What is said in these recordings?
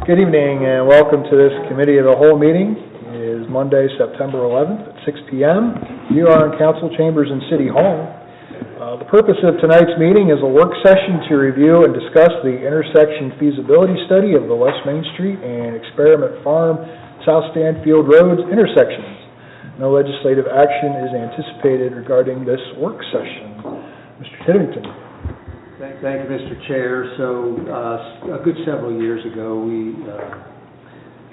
Good evening and welcome to this Committee of the Whole meeting. It is Monday, September 11th at 6 p.m. You are in Council Chambers in City Hall. The purpose of tonight's meeting is a work session to review and discuss the intersection feasibility study of the West Main Street and Experiment Farm South Stanfield Roads intersections. No legislative action is anticipated regarding this work session. Mr. Tiddington. Thank you, Mr. Chair. So a good several years ago,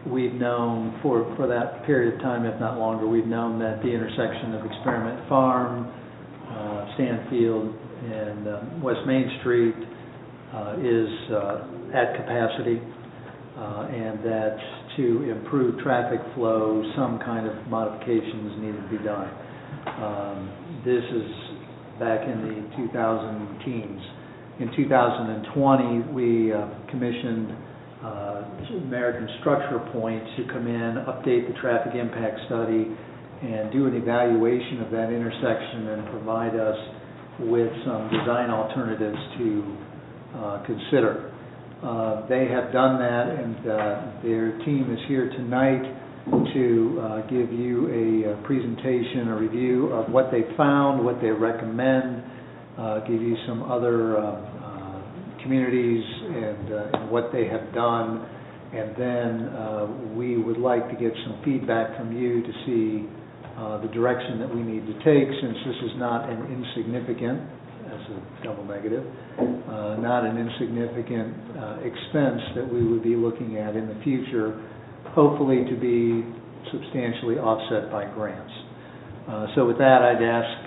we've known for that period of time, if not longer, we've known that the intersection of Experiment Farm, Stanfield, and West Main Street is at capacity, and that to improve traffic flow, some kind of modifications needed to be done. This is back in the 2010s. In 2020, we commissioned American Structure Point to come in, update the traffic impact study, and do an evaluation of that intersection and provide us with some design alternatives to consider. They have done that, and their team is here tonight to give you a presentation, a review of what they found, what they recommend, give you some other communities and what they have done, and then we would like to get some feedback from you to see the direction that we need to take, since this is not an insignificant, that's a double negative, not an insignificant expense that we would be looking at in the future, hopefully to be substantially offset by grants. So with that, I'd ask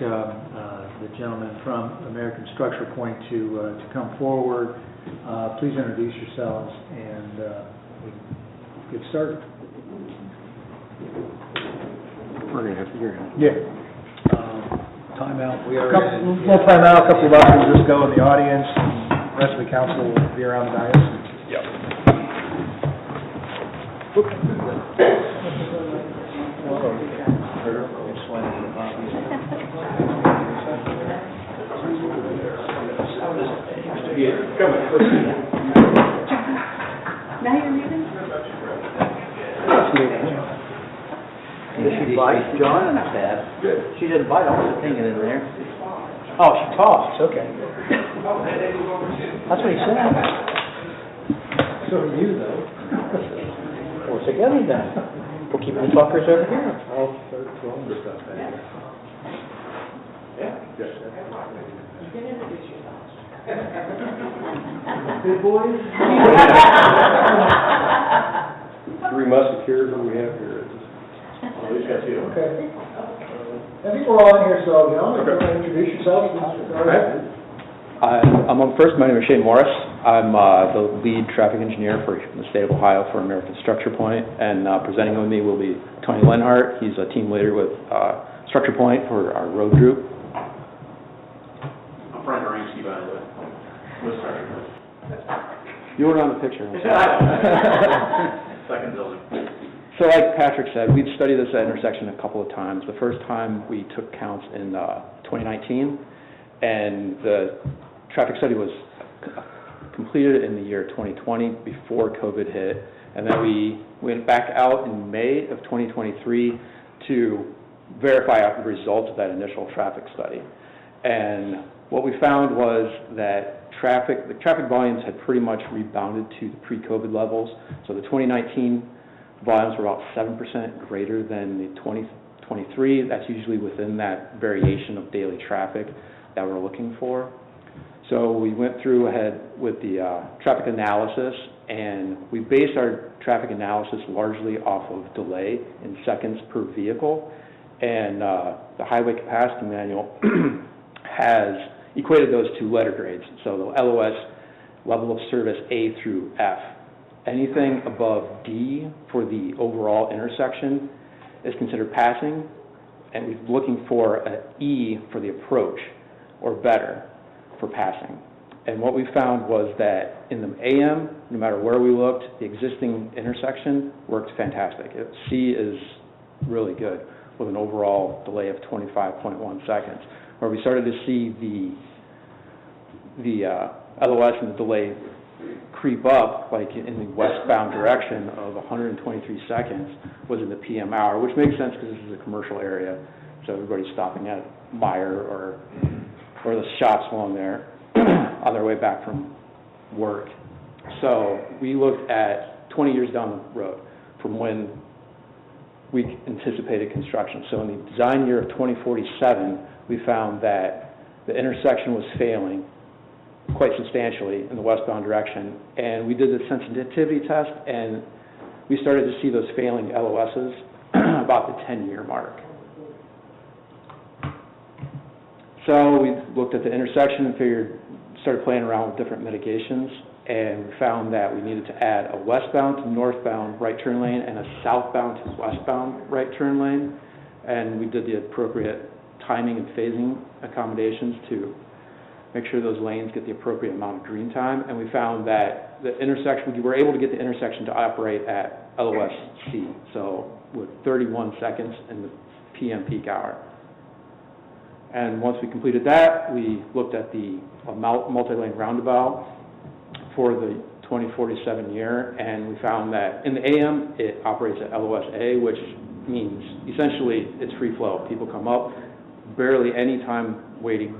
the gentleman from American Structure Point to come forward. Please introduce yourselves, and we can get started. We're going to have to hear him. Yeah. Time out. We'll time out. A couple of us will just go in the audience, and the rest of the council will be around the dais. Yep. Now you're leaving? Did she bite, John? Good. She didn't bite, I was hanging in there. Oh, she talks, okay. That's what he said. So are you, though. We're together then. We're keeping the talkers over here. I'll start throwing the stuff at you. Good boys. Three musketeers that we have here. Okay. I think we're all in here, so you want to introduce yourself? First, my name is Shane Morris. I'm the lead traffic engineer for the state of Ohio for American Structure Point, and presenting with me will be Tony Lenhart. He's a team leader with Structure Point for our road group. I'm Frank Aransky, by the way, with Structure Point. You weren't on the picture. Second building. So like Patrick said, we've studied this intersection a couple of times. The first time we took counts in 2019, and the traffic study was completed in the year 2020 before COVID hit, and then we went back out in May of 2023 to verify out the results of that initial traffic study. And what we found was that the traffic volumes had pretty much rebounded to the pre-COVID levels. So the 2019 volumes were about 7% greater than the 2023. That's usually within that variation of daily traffic that we're looking for. So we went through ahead with the traffic analysis, and we based our traffic analysis largely off of delay in seconds per vehicle. And the Highway Capacity Manual has equated those two letter grades. So the LOS, level of service A through F. Anything above D for the overall intersection is considered passing, and we're looking for an E for the approach, or better, for passing. And what we found was that in the AM, no matter where we looked, the existing intersection worked fantastic. C is really good, with an overall delay of 25.1 seconds. Where we started to see the LOS and the delay creep up, like in the westbound direction of 123 seconds was in the PM hour, which makes sense because this is a commercial area, so everybody's stopping at Meijer or the shops along there on their way back from work. So we looked at 20 years down the road from when we anticipated construction. So in the design year of 2047, we found that the intersection was failing quite substantially in the westbound direction. And we did the sensitivity test, and we started to see those failing LOSs about the 10-year mark. So we looked at the intersection and started playing around with different mitigations, and we found that we needed to add a westbound to northbound right turn lane and a southbound to westbound right turn lane. And we did the appropriate timing and phasing accommodations to make sure those lanes get the appropriate amount of green time. And we found that the intersection, we were able to get the intersection to operate at LOSC, so with 31 seconds in the PM peak hour. And once we completed that, we looked at the multi-lane roundabout for the 2047 year, and we found that in the AM, it operates at LOSA, which means essentially it's free flow. People come up, barely any time waiting,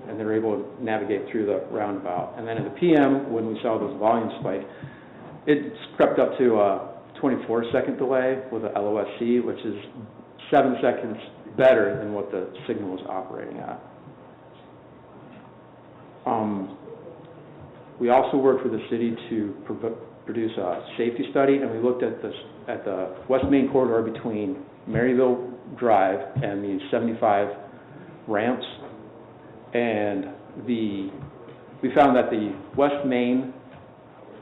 and they're able to navigate through the roundabout. And then in the PM, when we saw those volume spike, it crept up to a 24-second delay with a LOSC, which is 7 seconds better than what the signal was operating at. We also worked with the city to produce a safety study, and we looked at the West Main corridor between Maryville Drive and the 75 ramps, and we found that the West Main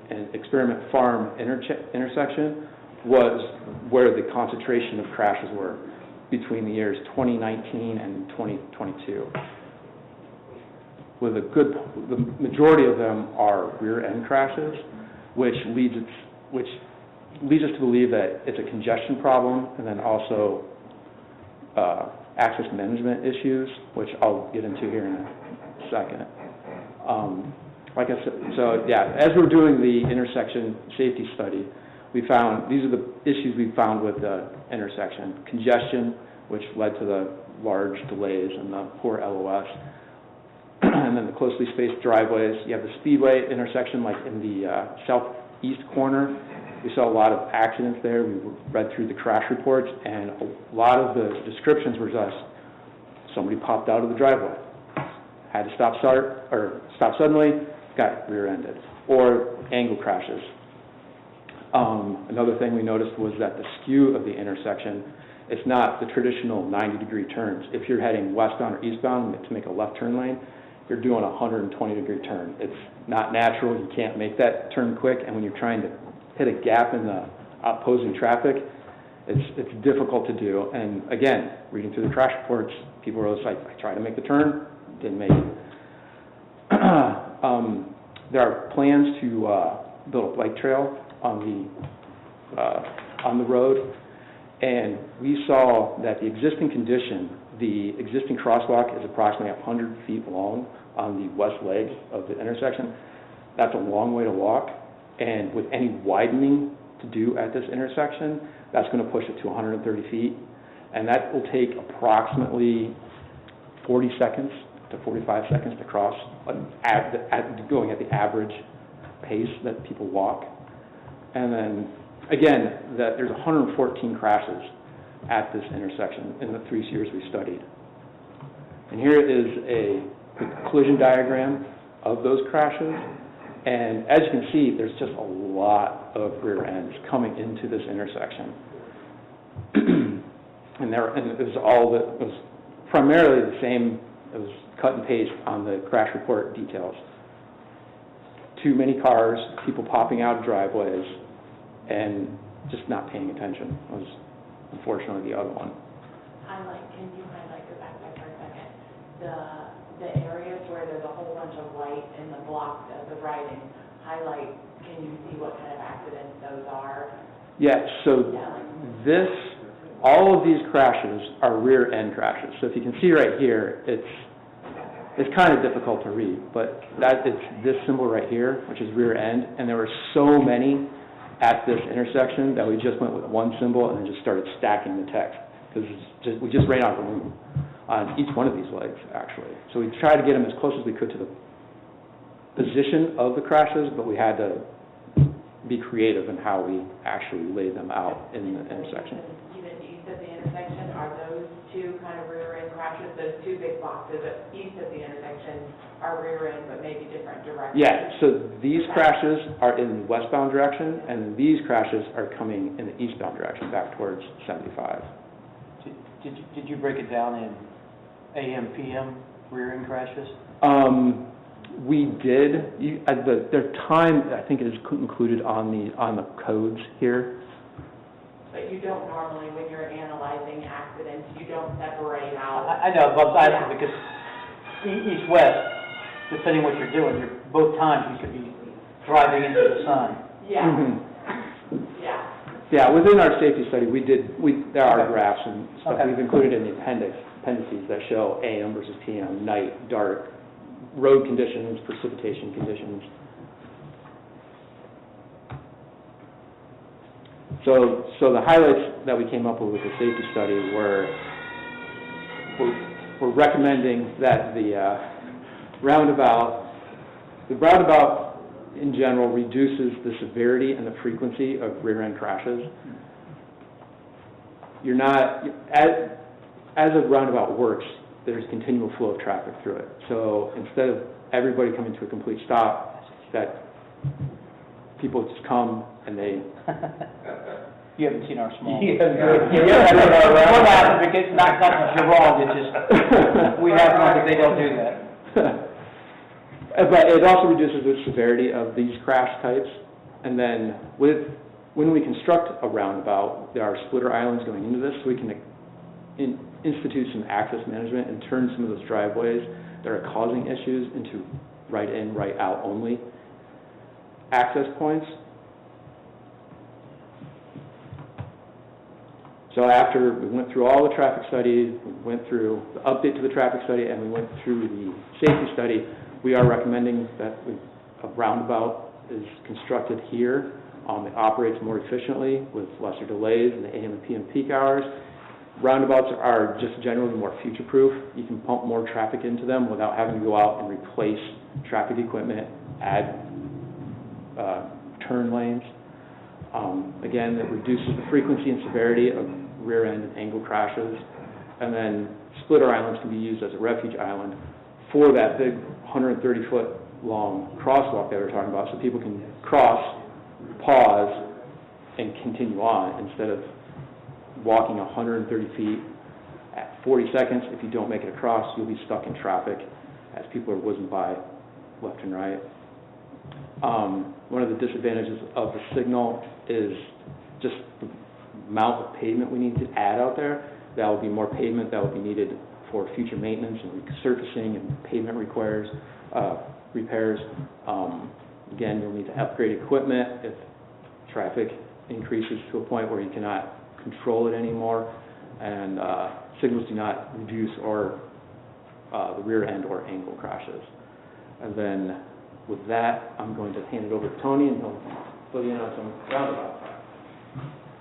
and Experiment Farm intersection was where the concentration of crashes were between the years 2019 and 2022. The majority of them are rear-end crashes, which leads us to believe that it's a congestion problem, and then also access management issues, which I'll get into here in a second. Like I said, so yeah, as we're doing the intersection safety study, we found, these are the issues we found with the intersection. Congestion, which led to the large delays and the poor LOS. And then the closely spaced driveways. You have the Speedway intersection, like in the southeast corner. We saw a lot of accidents there. We read through the crash reports, and a lot of the descriptions were just somebody popped out of the driveway, had to stop suddenly, got rear-ended, or angle crashes. Another thing we noticed was that the skew of the intersection, it's not the traditional 90-degree turns. If you're heading westbound or eastbound to make a left turn lane, you're doing a 120-degree turn. It's not natural. You can't make that turn quick, and when you're trying to hit a gap in the opposing traffic, it's difficult to do. And again, reading through the crash reports, people were just like, I tried to make the turn, didn't make it. There are plans to build a bike trail on the road, and we saw that the existing condition, the existing crosswalk is approximately 100 feet long on the west leg of the intersection. That's a long way to walk, and with any widening to do at this intersection, that's going to push it to 130 feet, and that will take approximately 40 seconds to 45 seconds to cross, going at the average pace that people walk. And then, again, that there's 114 crashes at this intersection in the 3 years we studied. And here is a collision diagram of those crashes. And as you can see, there's just a lot of rear ends coming into this intersection. and it was primarily the same, it was cut and paste on the crash report details. Too many cars, people popping out of driveways, and just not paying attention was unfortunately the other one. Can you highlight, go back there for a second, the areas where there's a whole bunch of white in the block of the writing, highlight, can you see what kind of accidents those are? Yeah, so all of these crashes are rear end crashes. So if you can see right here, it's kind of difficult to read, but it's this symbol right here, which is rear end, and there were so many at this intersection that we just went with one symbol and then just started stacking the text, because we just ran out of room on each one of these legs, actually. So we tried to get them as close as we could to the position of the crashes, but we had to be creative in how we actually lay them out in the intersection. Even east of the intersection, are those two kind of rear end crashes, those two big boxes east of the intersection are rear end, but maybe different directions? Yeah, so these crashes are in the westbound direction, and these crashes are coming in the eastbound direction, back towards 75. Did you break it down in AM, PM rear end crashes? We did. Their time, I think, is included on the codes here. But you don't normally, when you're analyzing accidents, you don't separate out. I know, but I'm asking because east-west, depending what you're doing, both times you could be driving into the sun. Yeah. Mm-hmm. Yeah. Yeah, within our safety study, there are graphs and stuff Okay. we've included in the appendices that show AM versus PM, night, dark, road conditions, precipitation conditions. So the highlights that we came up with the safety study were recommending that the roundabout in general reduces the severity and the frequency of rear-end crashes. You're not, as a roundabout works, there's continual flow of traffic through it. So instead of everybody coming to a complete stop, that people just come and they... You haven't seen our small... Yeah, We're laughing because not that you're wrong, it's just, we have one, but they don't do that. But it also reduces the severity of these crash types. And then when we construct a roundabout, there are splitter islands going into this, so we can institute some access management and turn some of those driveways that are causing issues into right in, right out only access points. So after we went through all the traffic studies, we went through the update to the traffic study, and we went through the safety study, we are recommending that a roundabout is constructed here. It operates more efficiently with lesser delays in the AM and PM peak hours. Roundabouts are just generally more future-proof. You can pump more traffic into them without having to go out and replace traffic equipment, add turn lanes. Again, it reduces the frequency and severity of rear-end and angle crashes. And then splitter islands can be used as a refuge island for that big 130-foot long crosswalk that we were talking about, so people can cross, pause, and continue on instead of walking 130 feet at 40 seconds. If you don't make it across, you'll be stuck in traffic as people are whizzing by left and right. One of the disadvantages of the signal is just the amount of pavement we need to add out there. That will be more pavement that will be needed for future maintenance and resurfacing and pavement repairs. Again, you'll need to upgrade equipment if traffic increases to a point where you cannot control it anymore, and signals do not reduce or the rear end or angle crashes. And then with that, I'm going to hand it over to Tony, and he'll fill you in on some roundabouts.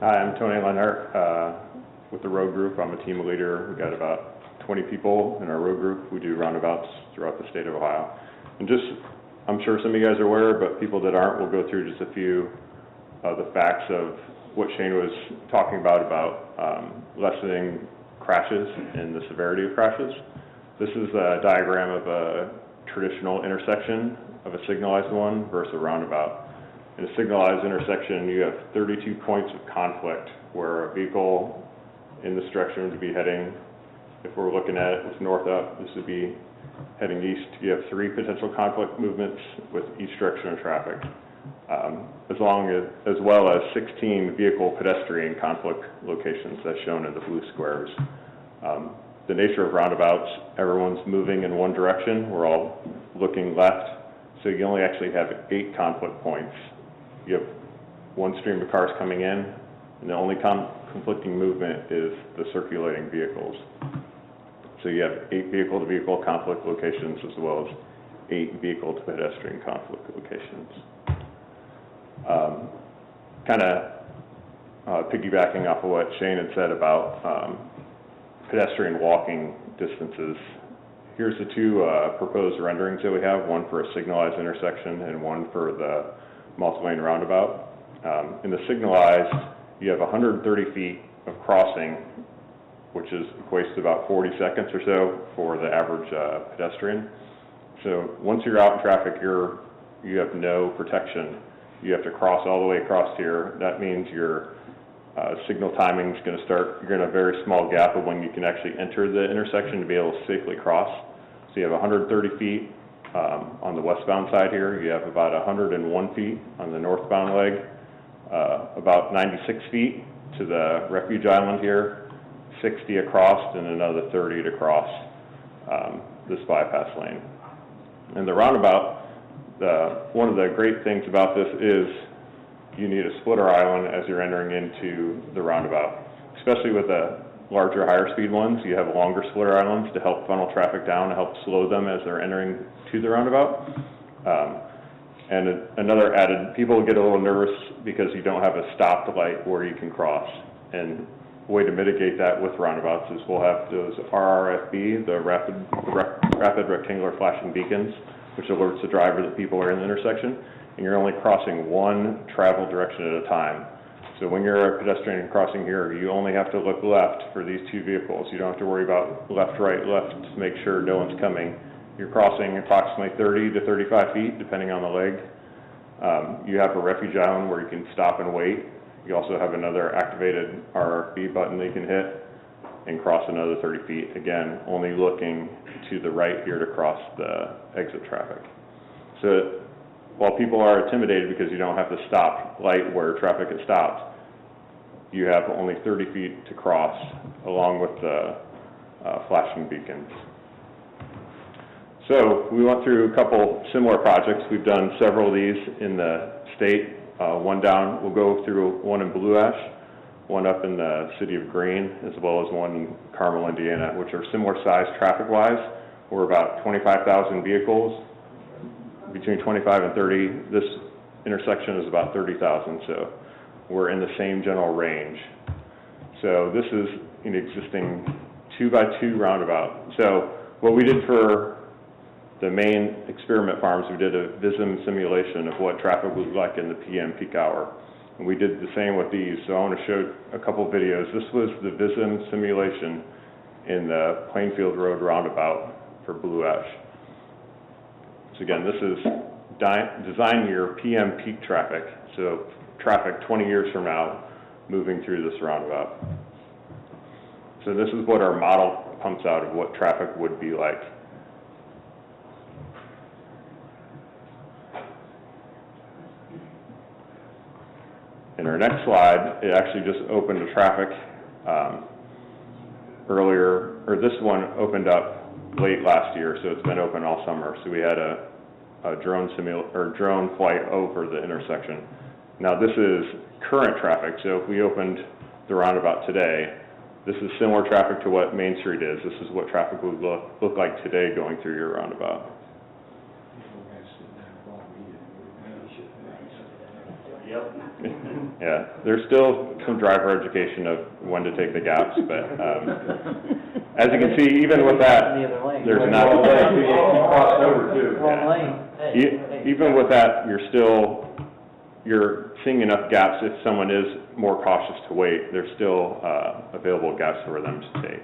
Hi, I'm Tony Lenhart with the road group. I'm a team leader. We've got about 20 people in our road group. We do roundabouts throughout the state of Ohio. And just, I'm sure some of you guys are aware, but people that aren't, we'll go through just a few of the facts of what Shane was talking about lessening crashes and the severity of crashes. This is a diagram of a traditional intersection of a signalized one versus a roundabout. In a signalized intersection, you have 32 points of conflict where a vehicle in this direction would be heading, if we're looking at it with north up, this would be heading east. You have 3 potential conflict movements with each direction of traffic, as well as 16 vehicle pedestrian conflict locations as shown in the blue squares. The nature of roundabouts, everyone's moving in one direction. We're all looking left, so you only actually have 8 conflict points. You have one stream of cars coming in, and the only conflicting movement is the circulating vehicles. So you have 8 vehicle-to-vehicle conflict locations as well as 8 vehicle-to-pedestrian conflict locations. Kind of piggybacking off of what Shane had said about pedestrian walking distances, here's the two proposed renderings that we have, one for a signalized intersection and one for the multi-lane roundabout. In the signalized, you have 130 feet of crossing, which equates to about 40 seconds or so for the average pedestrian. So once you're out in traffic, you have no protection. You have to cross all the way across here. That means your signal timing is going to start, you're going to have a very small gap of when you can actually enter the intersection to be able to safely cross. So you have 130 feet on the westbound side here. You have about 101 feet on the northbound leg, about 96 feet to the refuge island here, 60 across, and another 30 to cross this bypass lane. And the roundabout, one of the great things about this is you need a splitter island as you're entering into the roundabout. Especially with the larger, higher speed ones, you have longer splitter islands to help funnel traffic down, to help slow them as they're entering to the roundabout. And another added, people get a little nervous because you don't have a stopped light where you can cross. And a way to mitigate that with roundabouts is we'll have those RRFB, the rapid rectangular flashing beacons, which alerts the driver that people are in the intersection, and you're only crossing one travel direction at a time. So when you're a pedestrian crossing here, you only have to look left for these two vehicles. You don't have to worry about left, right, left to make sure no one's coming. You're crossing approximately 30 to 35 feet, depending on the leg. You have a refuge island where you can stop and wait. You also have another activated RRB button that you can hit and cross another 30 feet. Again, only looking to the right here to cross the exit traffic. So while people are intimidated because you don't have the stop light where traffic is stopped, you have only 30 feet to cross along with the flashing beacons. So we went through a couple similar projects. We've done several of these in the state. We'll go through one in Blue Ash, one up in the city of Greene, as well as one in Carmel, Indiana, which are similar size traffic-wise. We're about 25,000 vehicles, between 25 and 30. This intersection is about 30,000, so we're in the same general range. So this is an existing 2x2 roundabout. So what we did for the main experiment farms, we did a VISM simulation of what traffic was like in the PM peak hour. And we did the same with these, so I want to show a couple videos. This was the VISM simulation in the Plainfield Road roundabout for Blue Ash. So again, this is design your PM peak traffic, so traffic 20 years from now moving through this roundabout. So this is what our model pumps out of what traffic would be like. In our next slide, it actually just opened the traffic earlier, or this one opened up late last year, so it's been open all summer. So we had a drone flight over the intersection. Now this is current traffic, so if we opened the roundabout today, this is similar traffic to what Main Street is. This is what traffic would look like today going through your roundabout. Yep. Yeah, there's still some driver education of when to take the gaps, but as you can see, even with that, there's not. Crossed over too. Wrong lane. Even with that, you're seeing enough gaps. If someone is more cautious to wait, there's still available gaps for them to take.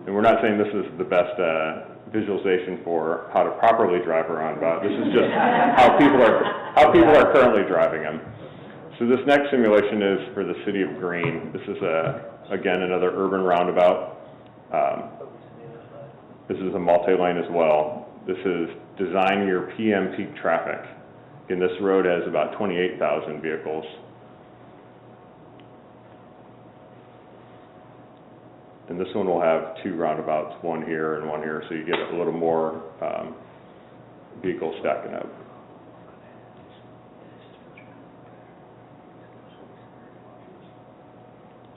And we're not saying this is the best visualization for how to properly drive a roundabout. This is just how people are currently driving them. So this next simulation is for the city of Greene. This is again another urban roundabout. This is a multi-lane as well. This is design your PM peak traffic. And this road has about 28,000 vehicles. And this one will have two roundabouts, one here and one here, so you get a little more vehicles stacking up.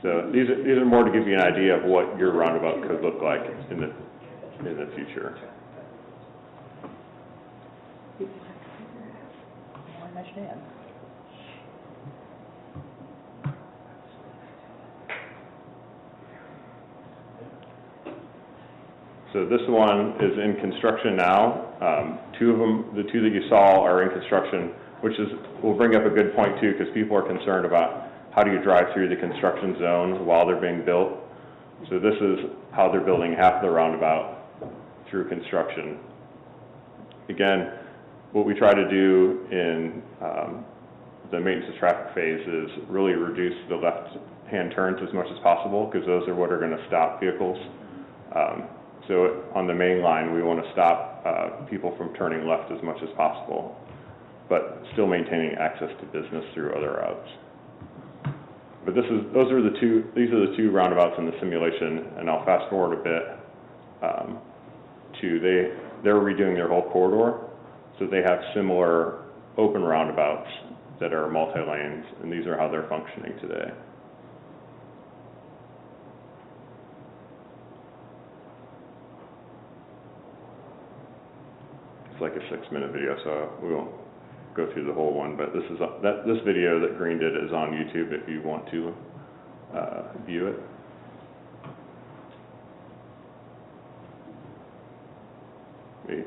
So these are more to give you an idea of what your roundabout could look like in the future. I understand. So this one is in construction now. Two of them, the two that you saw are in construction, which will bring up a good point too, because people are concerned about how do you drive through the construction zone while they're being built. So this is how they're building half the roundabout through construction. Again, what we try to do in the maintenance of traffic phase is really reduce the left-hand turns as much as possible, because those are what are going to stop vehicles. So on the main line, we want to stop people from turning left as much as possible, but still maintaining access to business through other routes. But these are the two roundabouts in the simulation, and I'll fast forward a bit they're redoing their whole corridor, so they have similar open roundabouts that are multi-lanes, and these are how they're functioning today. It's like a 6-minute video, so we won't go through the whole one, but this video that Green did is on YouTube if you want to view it.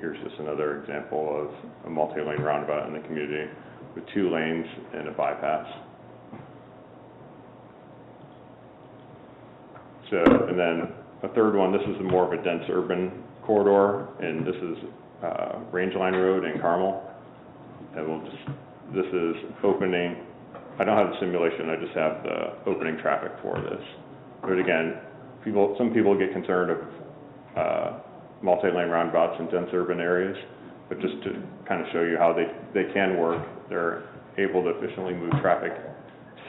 Here's just another example of a multi-lane roundabout in the community with 2 lanes and a bypass. So, and then a third one, this is more of a dense urban corridor, and this is Rangeline Road in Carmel. And this is opening, I don't have the simulation, I just have the opening traffic for this. But again, some people get concerned of multi-lane roundabouts in dense urban areas, but just to kind of show you how they can work, they're able to efficiently move traffic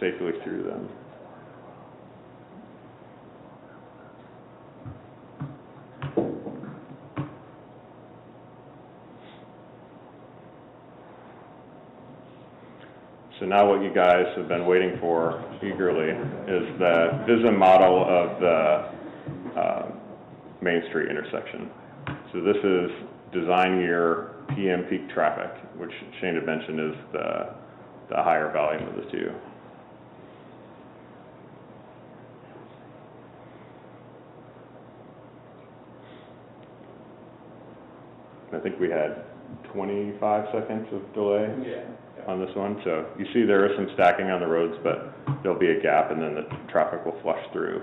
safely through them. So now what you guys have been waiting for eagerly is the VISM model of the Main Street intersection. So this is design year PM peak traffic, which Shane had mentioned is the higher volume of the two. I think we had 25 seconds of delay on this one. So you see there is some stacking on the roads, but there'll be a gap and then the traffic will flush through.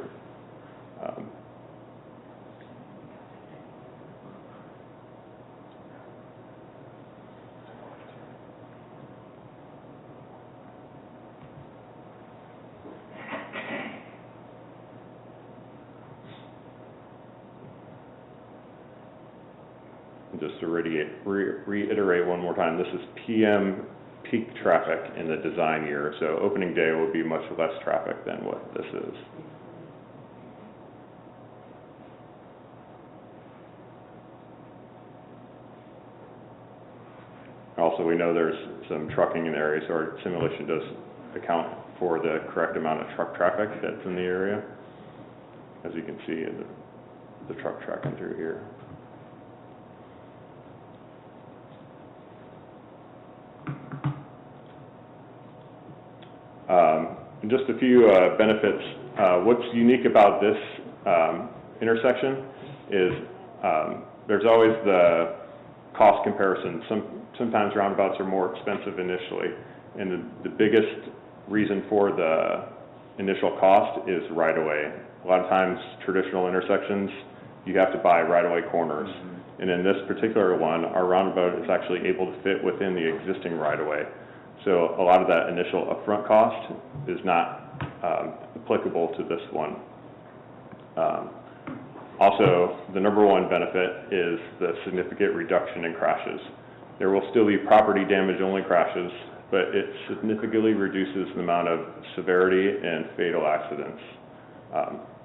Just to reiterate one more time, this is PM peak traffic in the design year, so opening day will be much less traffic than what this is. Also, we know there's some trucking in the area, so our simulation does account for the correct amount of truck traffic that's in the area, as you can see in the truck tracking through here. And just a few benefits. What's unique about this intersection is there's always the cost comparison. Sometimes roundabouts are more expensive initially, and the biggest reason for the initial cost is right-of-way. A lot of times, traditional intersections, you have to buy right-of-way corners. And in this particular one, our roundabout is actually able to fit within the existing right-of-way. So a lot of that initial upfront cost is not applicable to this one. Also, the number one benefit is the significant reduction in crashes. There will still be property damage only crashes, but it significantly reduces the amount of severity and fatal accidents.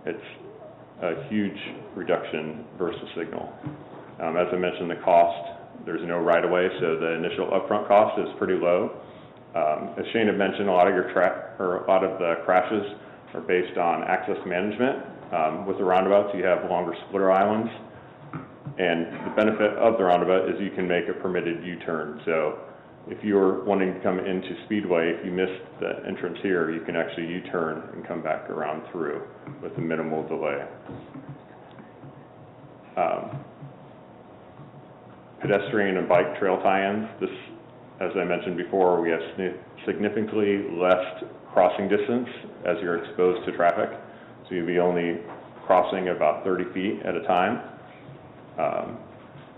It's a huge reduction versus signal. As I mentioned, the cost, there's no right-of-way, so the initial upfront cost is pretty low. As Shane had mentioned, a lot of the crashes are based on access management. With the roundabouts, you have longer splitter islands, and the benefit of the roundabout is you can make a permitted U-turn. So if you're wanting to come into Speedway, if you missed the entrance here, you can actually U-turn and come back around through with a minimal delay. Pedestrian and bike trail tie-ins. This, as I mentioned before, we have significantly less crossing distance as you're exposed to traffic. So you'll be only crossing about 30 feet at a time.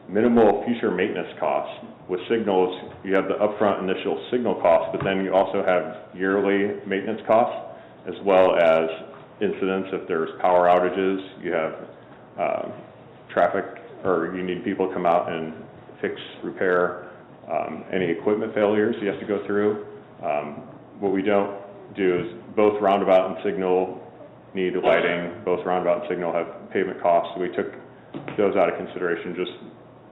Minimal future maintenance costs. With signals, you have the upfront initial signal costs, but then you also have yearly maintenance costs, as well as incidents if there's power outages, you have traffic, or you need people to come out and fix, repair any equipment failures you have to go through. What we don't do is both roundabout and signal need lighting, both roundabout and signal have pavement costs, so we took those out of consideration. Just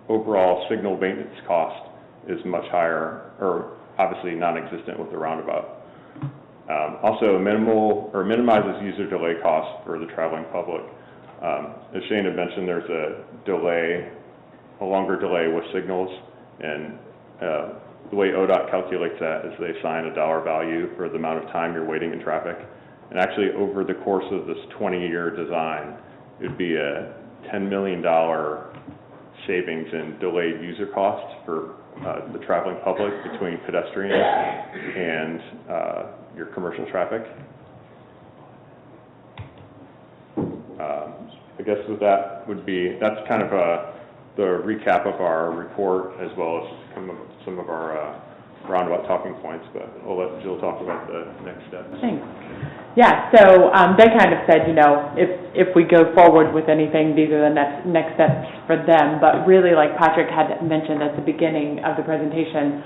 overall signal maintenance cost is much higher, or obviously non-existent with the roundabout. Also minimizes user delay costs for the traveling public. As Shane had mentioned, there's a longer delay with signals, and the way ODOT calculates that is they assign a dollar value for the amount of time you're waiting in traffic. And actually, over the course of this 20-year design, it would be a $10 million savings in delayed user costs for the traveling public between pedestrians and your commercial traffic. I guess with that that's kind of the recap of our report, as well as some of our roundabout talking points, but I'll let Jill talk about the next steps. Thanks. Yeah, so they kind of said, if we go forward with anything, these are the next steps for them. But really, like Patrick had mentioned at the beginning of the presentation,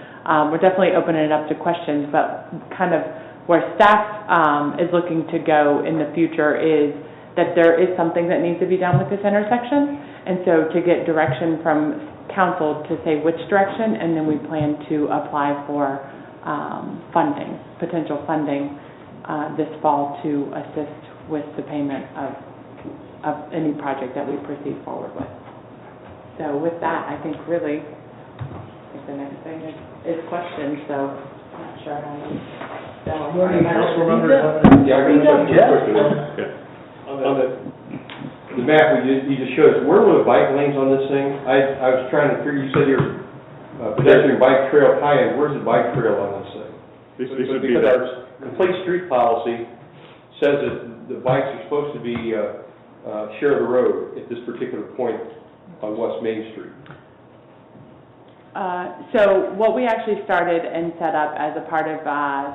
we're definitely opening it up to questions, but kind of where staff is looking to go in the future is that there is something that needs to be done with this intersection. And so to get direction from council to say which direction, and then we plan to apply for potential funding this fall to assist with the payment of any project that we proceed forward with. So with that, I think really, the next thing is questions, so I'm not sure how many. On the map you just showed us, where were the bike lanes on this thing? I was trying to figure, you said you're pedestrian bike trail tie-in, where's the bike trail on this thing? These would be Because our complete street policy says that the bikes are supposed to be share the road at this particular point on West Main Street. So what we actually started and set up as a part of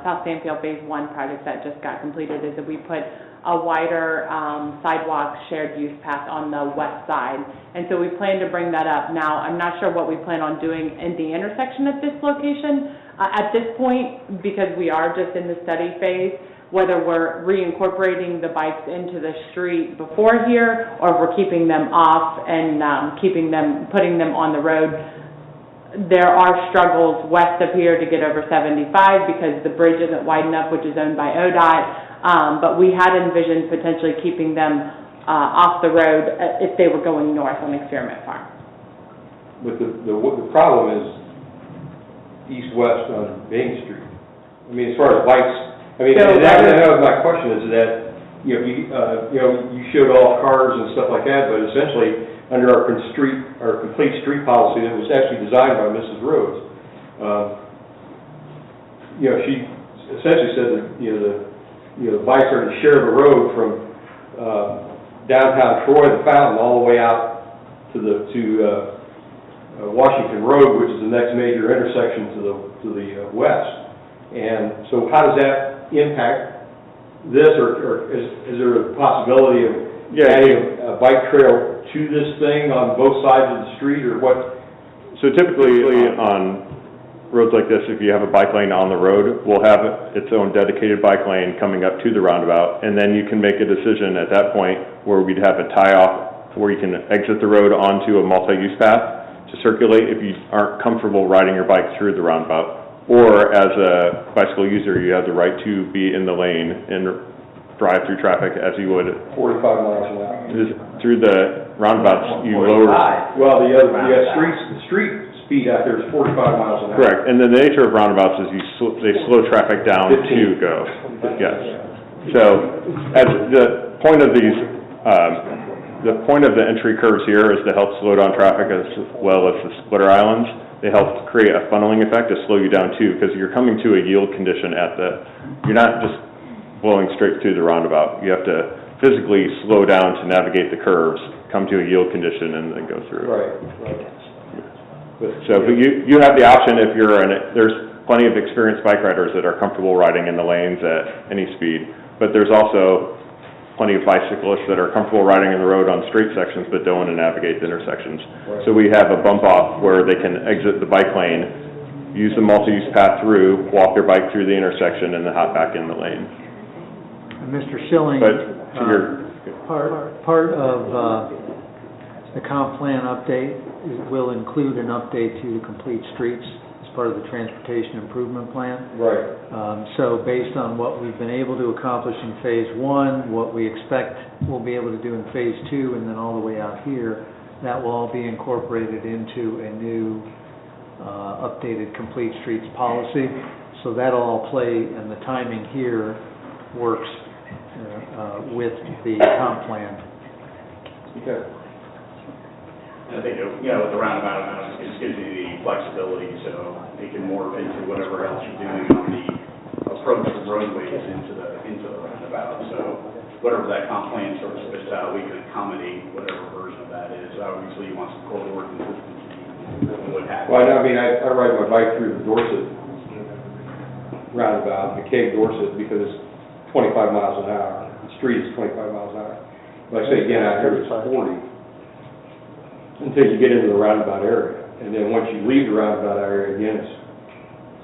South Sanfield Phase 1 project that just got completed is that we put a wider sidewalk shared use path on the west side. And so we plan to bring that up. Now, I'm not sure what we plan on doing in the intersection at this location at this point, because we are just in the study phase, whether we're reincorporating the bikes into the street before here, or if we're keeping them off and putting them on the road. There are struggles west of here to get over 75 because the bridge isn't wide enough, which is owned by ODOT. But we had envisioned potentially keeping them off the road if they were going north on Experiment Farm. But the problem is east-west on Main Street. I mean, as far as bikes, that was my question, is that, you showed all cars and stuff like that, but essentially, under our complete street policy that was actually designed by Mrs. Rhodes, she essentially said that, the bikes are to share the road from downtown Troy, the Fountain, all the way out to Washington Road, which is the next major intersection to the west. And so how does that impact this, or is there a possibility of adding a bike trail to this thing on both sides of the street, or what? So typically on roads like this, if you have a bike lane on the road, we'll have its own dedicated bike lane coming up to the roundabout, and then you can make a decision at that point where we'd have a tie-off where you can exit the road onto a multi-use path to circulate if you aren't comfortable riding your bike through the roundabout. Or as a bicycle user, you have the right to be in the lane and drive-through traffic as you would 45 miles an hour. through the roundabouts, you lower. Well, the street speed out there is 45 miles an hour. Correct, and then the nature of roundabouts is they slow traffic down to 15. go, yes. So, as the point of these, the point of the entry curves here is to help slow down traffic as well as the splitter islands. They help create a funneling effect to slow you down too, because you're coming to a yield condition you're not just blowing straight through the roundabout. You have to physically slow down to navigate the curves, come to a yield condition, and then go through. Right. So, but you have the option if there's plenty of experienced bike riders that are comfortable riding in the lanes at any speed, but there's also plenty of bicyclists that are comfortable riding in the road on straight sections but don't want to navigate the intersections. Right. So we have a bump off where they can exit the bike lane, use the multi-use path through, walk their bike through the intersection, and then hop back in the lane. And Mr. Schilling, But to your, part of the comp plan update will include an update to the complete streets as part of the transportation improvement plan. Right. So based on what we've been able to accomplish in phase one, what we expect we'll be able to do in phase two, and then all the way out here, that will all be incorporated into a new updated complete streets policy. So that'll all play, and the timing here works with the comp plan. Okay. I think, with the roundabout, it just gives you the flexibility, so it can morph into whatever else you're doing on the approach to roadways into the roundabout. So whatever that comp plan sort of spits out, we can accommodate whatever version of that is. Obviously, you want some corridor consistency and what have you. Well, I mean, I ride my bike through the Dorset roundabout, McCaig Dorset, because it's 25 miles an hour. The street is 25 miles an hour. Like I say, again, out here it's 40. Until you get into the roundabout area. And then once you leave the roundabout area, again, it's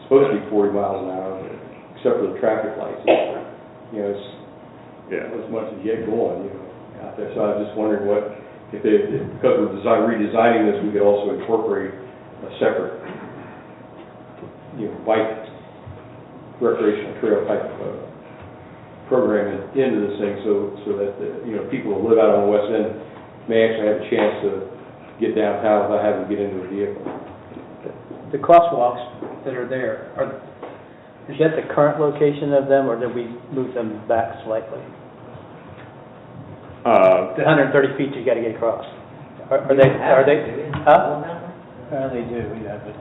supposed to be 40 miles an hour, except for the traffic lights. It's, as much as you get going, out there. So I was just wondering because we're redesigning this, we could also incorporate a separate, bike recreational trail type of program into this thing so that, people who live out on the west end may actually have a chance to get downtown without having to get into a vehicle. The crosswalks that are there, is that the current location of them, or did we move them back slightly? The 130 feet you gotta get across. Are they, huh? Apparently do, yeah, but.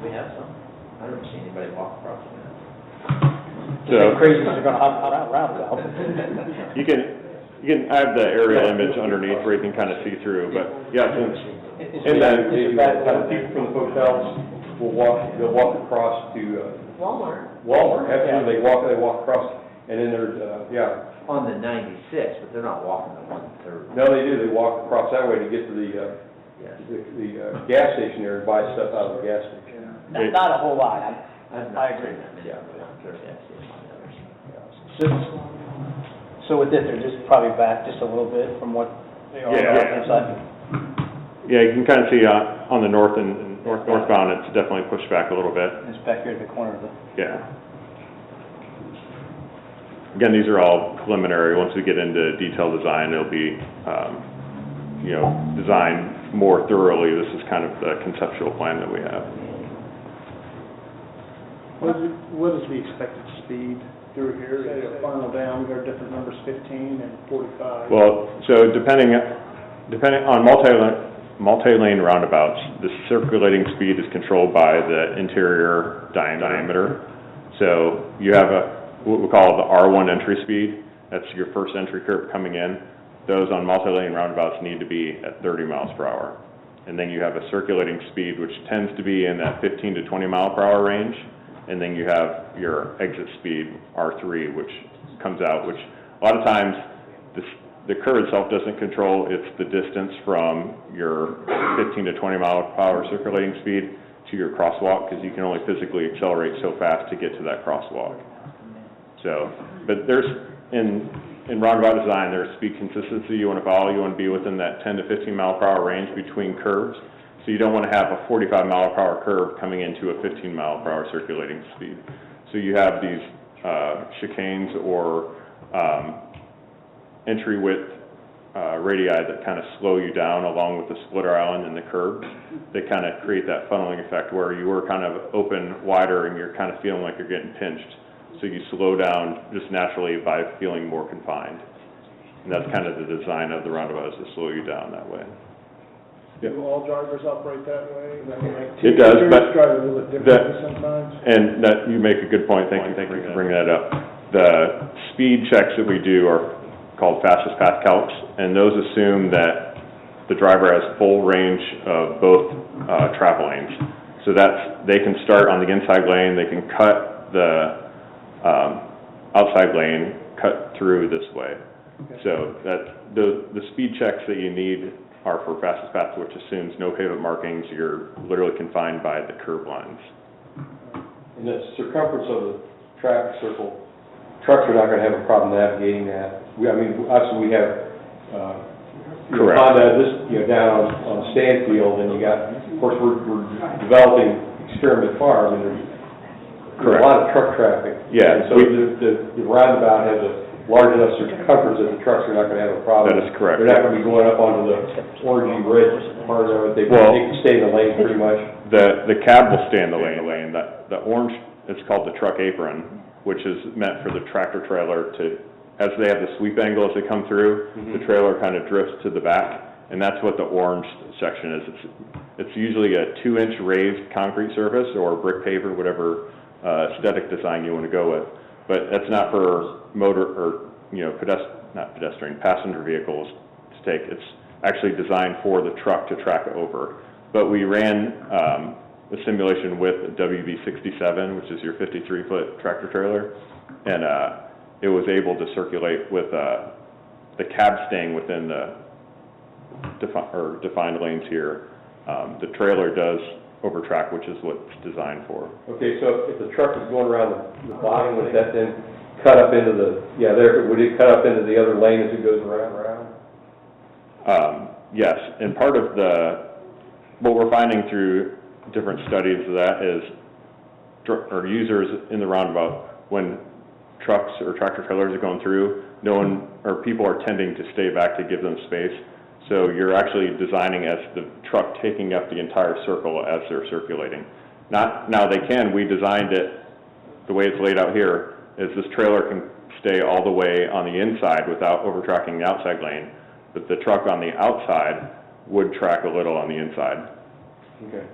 We have some. I don't see anybody walk across them. so. Crazies are gonna hop around, You can, I have the aerial image underneath where you can kind of see through, but yeah, and then people from the hotels they'll walk across to, Walmart, absolutely, they walk across, and then there's, On the 96, but they're not walking the 130. No, they do, they walk across that way to get to the gas station there and buy stuff out of the gas station. Not a whole lot, I agree. Yeah. So with this, they're just probably back just a little bit from what they are on the other side? Yeah, you can kind of see on the north and northbound, it's definitely pushed back a little bit. It's back here at the corner of the... Yeah. Again, these are all preliminary. Once we get into detailed design, it'll be, designed more thoroughly. This is kind of the conceptual plan that we have. What is the expected speed through here? Is it final down, there are different numbers, 15 and 45? Well, so depending on multi-lane roundabouts, the circulating speed is controlled by the interior diameter. So you have what we call the R1 entry speed. That's your first entry curve coming in. Those on multi-lane roundabouts need to be at 30 miles per hour. And then you have a circulating speed, which tends to be in that 15 to 20 mile per hour range. And then you have your exit speed, R3, which comes out, which a lot of times the curve itself doesn't control. It's the distance from your 15 to 20 mile per hour circulating speed to your crosswalk, because you can only physically accelerate so fast to get to that crosswalk. So, but there's, in roundabout design, there's speed consistency you want to follow. You want to be within that 10 to 15 mile per hour range between curves. So you don't want to have a 45 mile per hour curve coming into a 15 mile per hour circulating speed. So you have these chicanes or entry width radii that kind of slow you down along with the splitter island and the curb. They kind of create that funneling effect where you were kind of open wider and you're kind of feeling like you're getting pinched. So you slow down just naturally by feeling more confined. And that's kind of the design of the roundabout, is to slow you down that way. Do all drivers operate that way? I mean, like, It does, teachers but drive a little bit differently sometimes. And that, you make a good point, thank you for bringing that up. The speed checks that we do are called fastest path calcs, and those assume that the driver has full range of both travel lanes. So that's, they can start on the inside lane, they can cut the outside lane, cut through this way. Okay. So that, the speed checks that you need are for fastest path, which assumes no pavement markings, you're literally confined by the curb lines. And the circumference of the traffic circle, trucks are not gonna have a problem navigating that. I mean, obviously we have, Correct. Honda, down on Stanfield, and you got, of course, we're developing Experiment Farm, and there's a lot of truck traffic. Yeah. And so the roundabout has a large enough circumference that the trucks are not gonna have a problem. That is correct. They're not gonna be going up onto the orangey red part of it, they Well- can stay in the lane pretty much. The cab will stay in the lane. The orange, it's called the truck apron, which is meant for the tractor trailer to, as they have the sweep angle as they come through, the trailer kind of drifts to the back, and that's what the orange section is. It's usually a 2-inch raised concrete surface or brick paver, whatever aesthetic design you want to go with. But that's not for motor or, passenger vehicles to take. It's actually designed for the truck to track over. But we ran the simulation with WB67, which is your 53-foot tractor trailer, and it was able to circulate with the cab staying within the defined lanes here. The trailer does overtrack, which is what it's designed for. Okay, so if the truck is going around the bottom, would that then cut up into would it cut up into the other lane as it goes around? Yes, and part of what we're finding through different studies of that is, users in the roundabout, when trucks or tractor trailers are going through, people are tending to stay back to give them space. So you're actually designing as the truck taking up the entire circle as they're circulating. Now we designed it, the way it's laid out here, is this trailer can stay all the way on the inside without overtracking the outside lane, but the truck on the outside would track a little on the inside. Okay.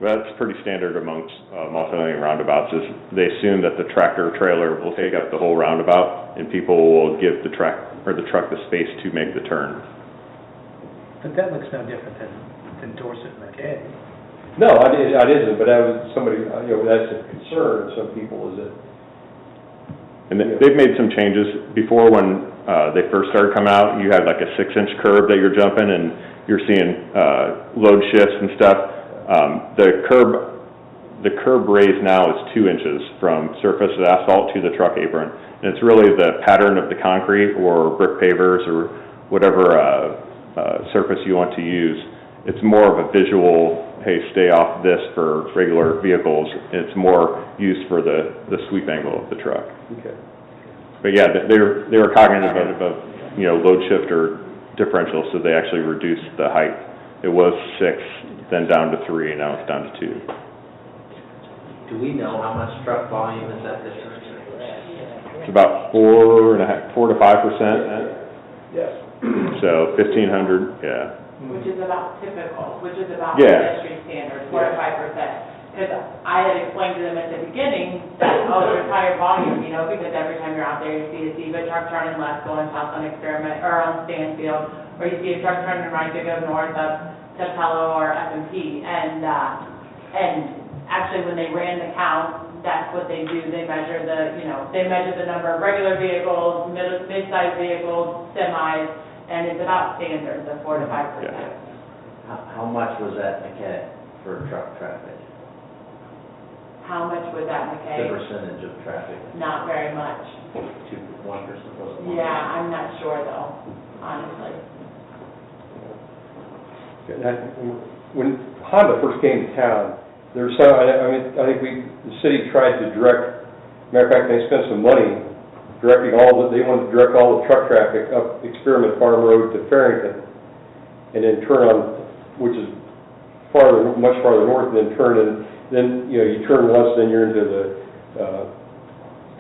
That's pretty standard amongst multi-lane roundabouts, is they assume that the tractor trailer will take up the whole roundabout and people will give the truck the space to make the turn. But that looks no different than Dorset and McKay. No, it isn't, but that was somebody, that's a concern of some people, is that. And they've made some changes. Before, when they first started coming out, you had like a 6-inch curb that you're jumping and you're seeing load shifts and stuff. The curb raise now is 2 inches from surface of asphalt to the truck apron. And it's really the pattern of the concrete or brick pavers or whatever surface you want to use. It's more of a visual, hey, stay off this for regular vehicles. It's more used for the sweep angle of the truck. Okay. But yeah, they were cognitive of load shift or differential, so they actually reduced the height. It was 6, then down to 3, and now it's down to 2. Do we know how much truck volume is at this? It's about 4 to 5%. Yes. So 1,500, yeah. Which is about typical, which is about Yeah. industry standard, 4 to 5%. Because I had explained to them at the beginning that, there's higher volume, because every time you're out there, you see a Ziva truck turning left going south on Experiment, or on Stanfield, or you see a truck turning right to go north of Tupelo or F&P. And actually, when they ran the count, that's what they do. They measure the number of regular vehicles, mid-sized vehicles, semis, and it's about standard, the 4 to 5%. How much was that McKay for truck traffic? How much was that, McKay? The percentage of traffic? Not very much. 1%, was it 1%? Yeah, I'm not sure though, honestly. When Honda first came to town, there was some, I think the city tried to direct Matter of fact, they spent some money directing they wanted to direct all the truck traffic up Experiment Farm Road to Farrington, and then turn on, which is much farther north, and then turn in, then, you turn once, then you're into the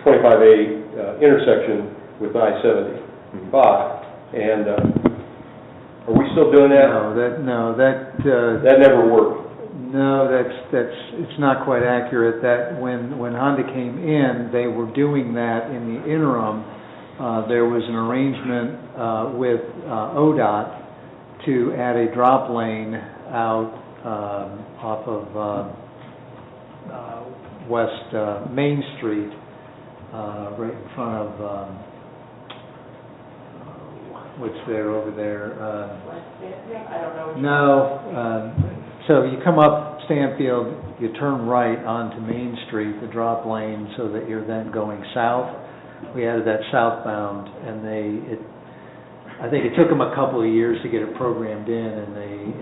25A intersection with I-75. And are we still doing that? That never worked. No, it's not quite accurate. That when Honda came in, they were doing that in the interim. There was an arrangement with ODOT to add a drop lane out off of West Main Street, right in front of what's there over there? I don't know. No. So you come up Stanfield, you turn right onto Main Street, the drop lane, so that you're then going south. We added that southbound, and I think it took them a couple of years to get it programmed in, and they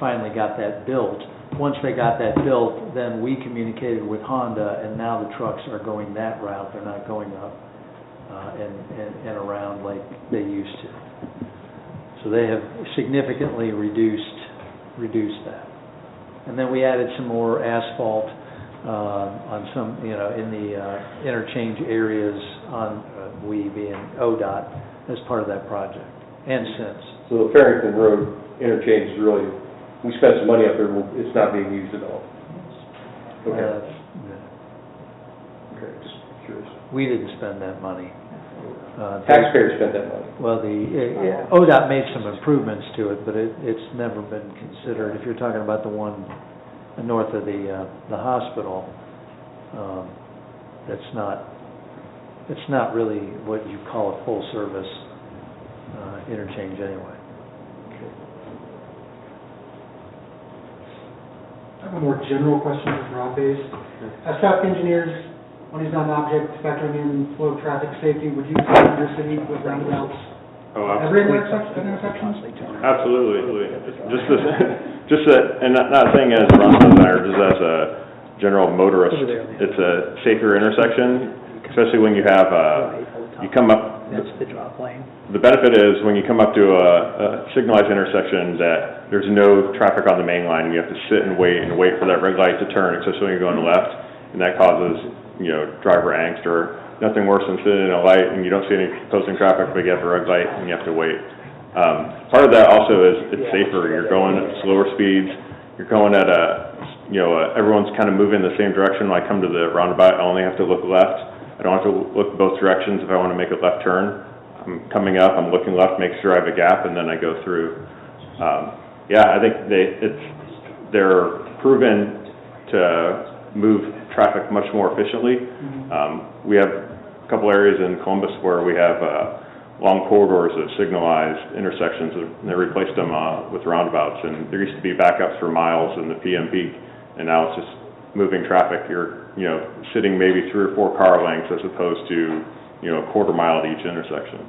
finally got that built. Once they got that built, then we communicated with Honda, and now the trucks are going that route. They're not going up and around like they used to. So they have significantly reduced that. And then we added some more asphalt on some, in the interchange areas on we being ODOT as part of that project, and since. So the Farrington Road interchange is really, we spent some money up there, it's not being used at all. Okay. Okay, just curious. We didn't spend that money. Taxpayers spent that money. Well, ODOT made some improvements to it, but it's never been considered. If you're talking about the one north of the hospital, it's not really what you call a full service interchange anyway. I have a more general question for broad-based. As traffic engineers, when he's on object factoring in flow of traffic safety, would you design your city with roundabouts? Every intersection? Absolutely. And not saying as a roundabout designer, just as a general motorist, it's a safer intersection, especially when you have, you come up. That's the drop lane. The benefit is when you come up to a signalized intersection that there's no traffic on the main line, you have to sit and wait for that red light to turn, especially when you're going left, and that causes driver angst, or nothing worse than sitting in a light and you don't see any opposing traffic, but you have a red light and you have to wait. Part of that also is it's safer. You're going at slower speeds. You're going at everyone's kind of moving in the same direction. When I come to the roundabout, I only have to look left. I don't have to look both directions if I want to make a left turn. I'm coming up, I'm looking left, make sure I have a gap, and then I go through. I think they're proven to move traffic much more efficiently. We have a couple areas in Columbus where we have long corridors of signalized intersections, and they replaced them with roundabouts, and there used to be backups for miles in the PM peak, and now it's just moving traffic. You're sitting maybe 3 or 4 car lengths as opposed to a quarter mile at each intersection.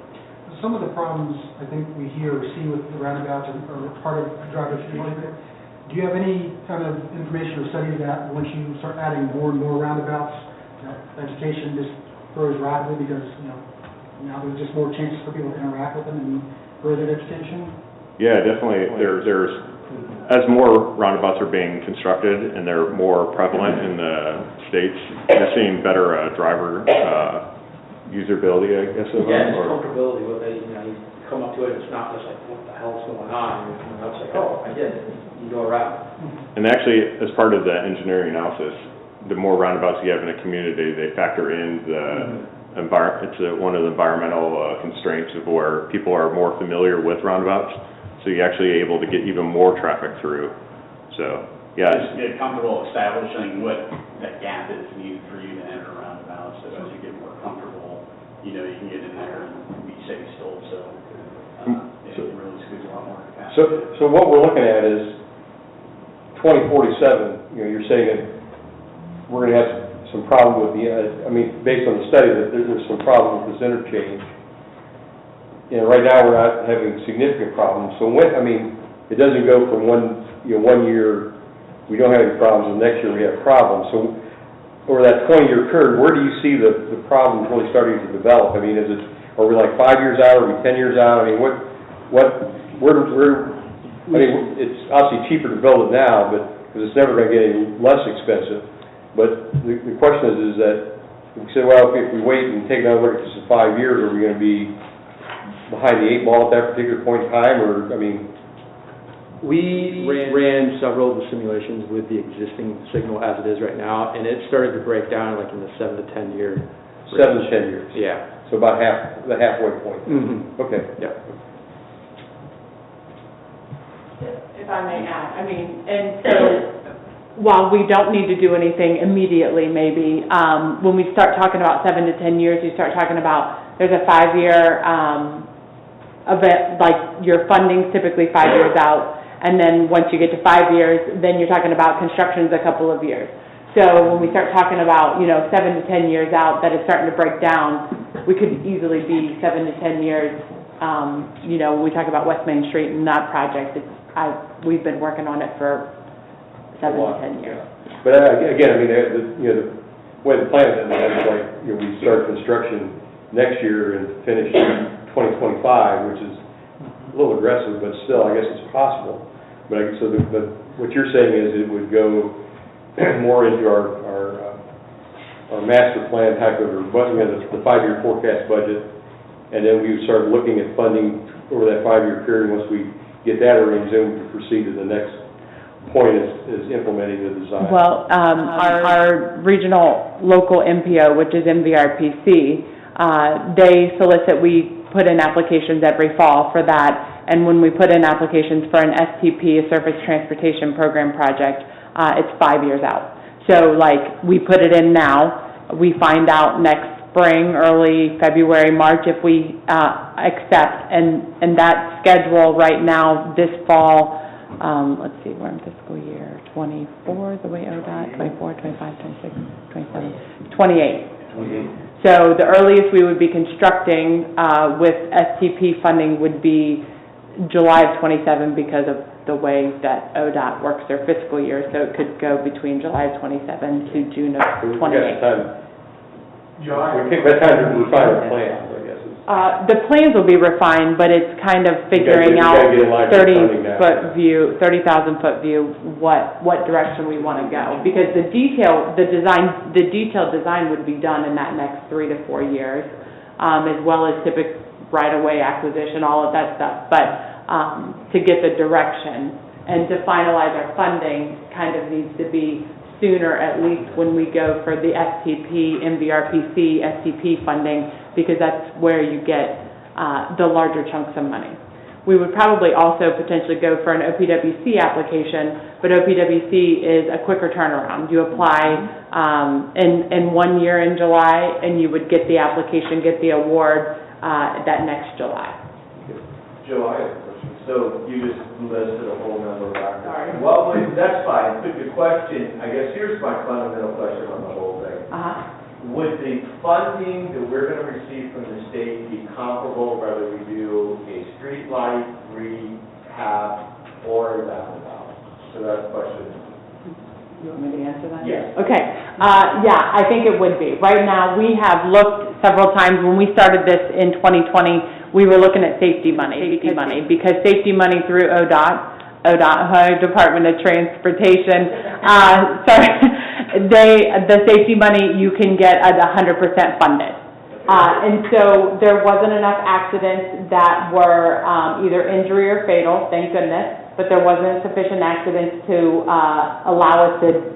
Some of the problems I think we hear or see with the roundabouts are part of driver behavior. Do you have any kind of information or study that once you start adding more and more roundabouts, vegetation just grows rapidly because, now there's just more chances for people to interact with them and grow their vegetation? Yeah, definitely. There's as more roundabouts are being constructed and they're more prevalent in the states, you're seeing better driver usability, I guess. Yeah, just comfortability with it. You come up to it, it's not just like, what the hell's going on? It's like, oh, I get it. You go around. And actually, as part of the engineering analysis, the more roundabouts you have in a community, they factor in the it's one of the environmental constraints of where people are more familiar with roundabouts, so you're actually able to get even more traffic through. So, yeah. Just get comfortable establishing what that gap is needed for you to enter a roundabout, so as you get more comfortable, you can get in there and be safe still, so it really squeezes a lot more capacity. So what we're looking at is 2047, you're saying that we're going to have some problem with based on the study, that there's some problem with this interchange. Right now we're not having significant problems. So it doesn't go from one year we don't have any problems, and next year we have problems. So over that 20-year period, where do you see the problems really starting to develop? I mean, are we like 5 years out, are we 10 years out? I mean, I mean, it's obviously cheaper to build it now, but, because it's never gonna get any less expensive. But the question is that, if we say, well, if we wait and take another look at this in 5 years, are we gonna be behind the 8 ball at that particular point in time, or, I mean? We ran several of the simulations with the existing signal as it is right now, and it started to break down like in the 7 to 10 year. 7 to 10 years? Yeah. So about the halfway point? Mm-hmm. Okay. Yeah. If I may add, I mean, and so, while we don't need to do anything immediately, maybe, when we start talking about 7 to 10 years, you start talking about, there's a 5-year, event, like, your funding's typically 5 years out, and then once you get to 5 years, then you're talking about construction's a couple of years. So when we start talking about, 7 to 10 years out, that it's starting to break down, we could easily be 7 to 10 years, when we talk about West Main Street and that project, we've been working on it for 7 to 10 years. But again, I mean, the way the plan is, like, we start construction next year and finish in 2025, which is a little aggressive, but still, I guess it's possible. But what you're saying is it would go more into our master plan type of, or the 5-year forecast budget, and then we would start looking at funding over that 5-year period. Once we get that arranged, then we can proceed to the next point is implementing the design. Well, our regional local MPO, which is MVRPC, they solicit, we put in applications every fall for that, and when we put in applications for an STP, a Surface Transportation Program project, it's 5 years out. So, like, we put it in now, we find out next spring, early February, March, if we accept, and that schedule right now, this fall, let's see, we're in fiscal year 24, the way ODOT, 24, 25, 26, 27, 28. So the earliest we would be constructing with STP funding would be July of 27 because of the way that ODOT works their fiscal year, so it could go between July of 27 to June of 28. By the time we refine our plans, I guess. The plans will be refined, but it's kind of figuring out 30,000-foot view, what direction we want to go. Because the detailed design would be done in that next 3 to 4 years, as well as typical right-of-way acquisition, all of that stuff. But to get the direction and to finalize our funding kind of needs to be sooner, at least when we go for the STP, MVRPC, STP funding, because that's where you get the larger chunks of money. We would probably also potentially go for an OPWC application, but OPWC is a quicker turnaround. You apply in 1 year in July, and you would get the application, get the award that next July. Joe, I have a question. So you just listed a whole number of factors. Sorry. Well, that's fine. But the question, I guess here's my fundamental question on the whole thing. Would the funding that we're going to receive from the state be comparable whether we do a street light, rehab, or a roundabout? So that's the question. You want me to answer that? Yes. Okay. Yeah, I think it would be. Right now, we have looked several times. When we started this in 2020, we were looking at safety money, because safety money through ODOT, Department of Transportation, the safety money you can get at 100% funded. And so there wasn't enough accidents that were either injury or fatal, thank goodness, but there wasn't sufficient accidents to allow us to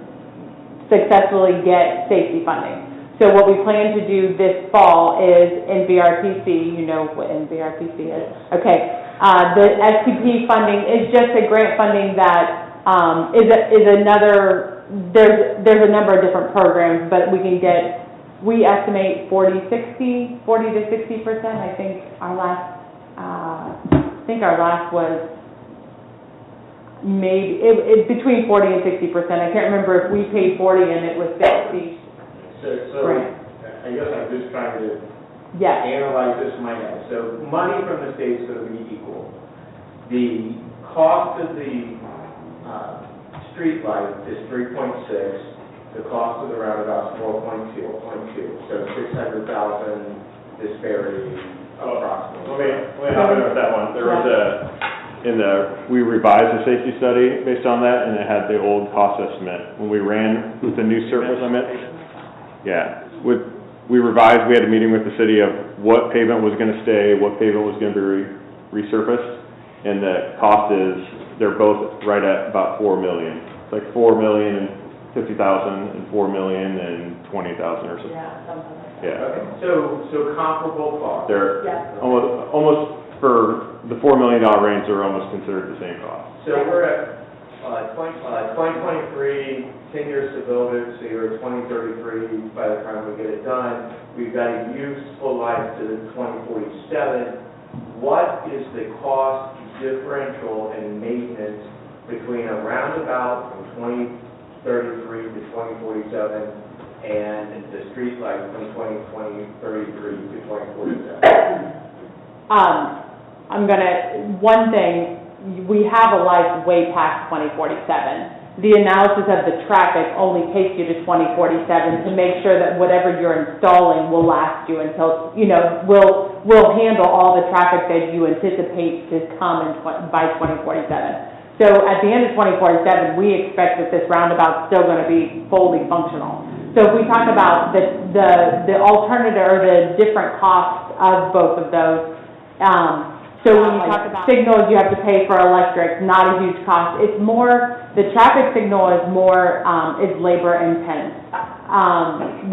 successfully get safety funding. So what we plan to do this fall is NVRPC, you know what NVRPC is? Okay. The STP funding is just a grant funding that is another, there's a number of different programs, but we estimate 40 to 60%. I think our last was maybe, it's between 40 and 60%. I can't remember if we paid 40 and it was 60. So right. I guess I'm just trying to analyze this in my head. So money from the state's going to be equal. The cost of the street light is 3.6. The cost cost of the roundabout is 4.2, so 600,000 disparity approximately. Let me hop in with that one. There was we revised the safety study based on that, and it had the old cost estimate. When we ran with the new surface limit, we revised, we had a meeting with the city of what pavement was gonna stay, what pavement was gonna be resurfaced, and the cost is, they're both right at about 4 million. It's like 4,050,000 and 4,020,000 or something. Yeah, something like that. Yeah. Okay, so comparable cost. They're Yeah. almost for the $4 million range, they're almost considered the same cost. So we're at 2023, 10 years to build it, so you're at 2033 by the time we get it done. We've got a useful life to the 2047. What is the cost differential and maintenance between a roundabout from 2033 to 2047 and the street light from 2033 to 2047? One thing, we have a life way past 2047. The analysis of the traffic only takes you to 2047 to make sure that whatever you're installing will last you until, will handle all the traffic that you anticipate to come by 2047. So at the end of 2047, we expect that this roundabout's still going to be fully functional. So if we talk about the alternative or the different costs of both of those, so when you talk about signals, you have to pay for electric, not a huge cost. It's more, the traffic signal is more, is labor intense.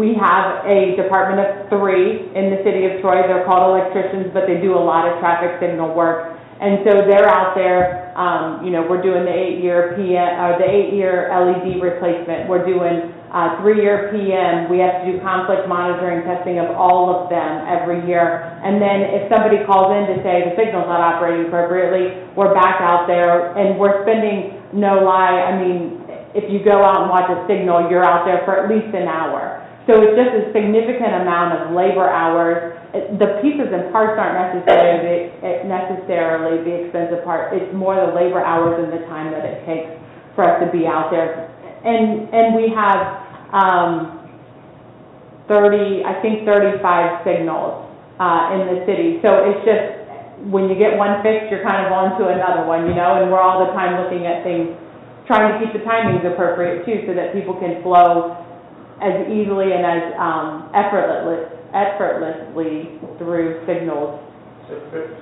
We have a department of 3 in the city of Troy. They're called electricians, but they do a lot of traffic signal work. And so they're out there, we're doing the 8-year the 8-year LED replacement. We're doing 3-year PM. We have to do conflict monitoring testing of all of them every year. And then if somebody calls in to say the signal's not operating appropriately, we're back out there and we're spending, no lie, I mean, if you go out and watch a signal, you're out there for at least an hour. So it's just a significant amount of labor hours. The pieces and parts aren't necessarily the expensive part. It's more the labor hours and the time that it takes for us to be out there. And we have 35 signals in the city. So it's just, when you get one fixed, you're kind of on to another one, and we're all the time looking at things, trying to keep the timings appropriate too, so that people can flow as easily and as effortlessly through signals.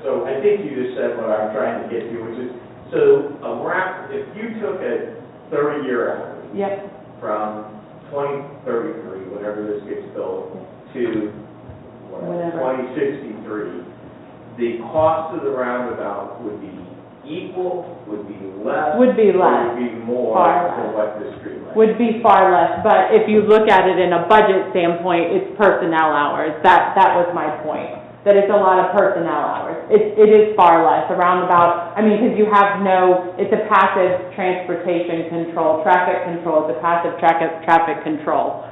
So I think you just said what I'm trying to get to, which is, if you took a 30-year average. Yep. From 2033, whenever this gets built, to 2063, the cost of the roundabout would be equal, would be less? Would be less. Or would be more than what the street light? Would be far less, but if you look at it in a budget standpoint, it's personnel hours. That was my point, that it's a lot of personnel hours. It is far less, around about, because you have it's a passive transportation control, traffic control, it's a passive traffic control.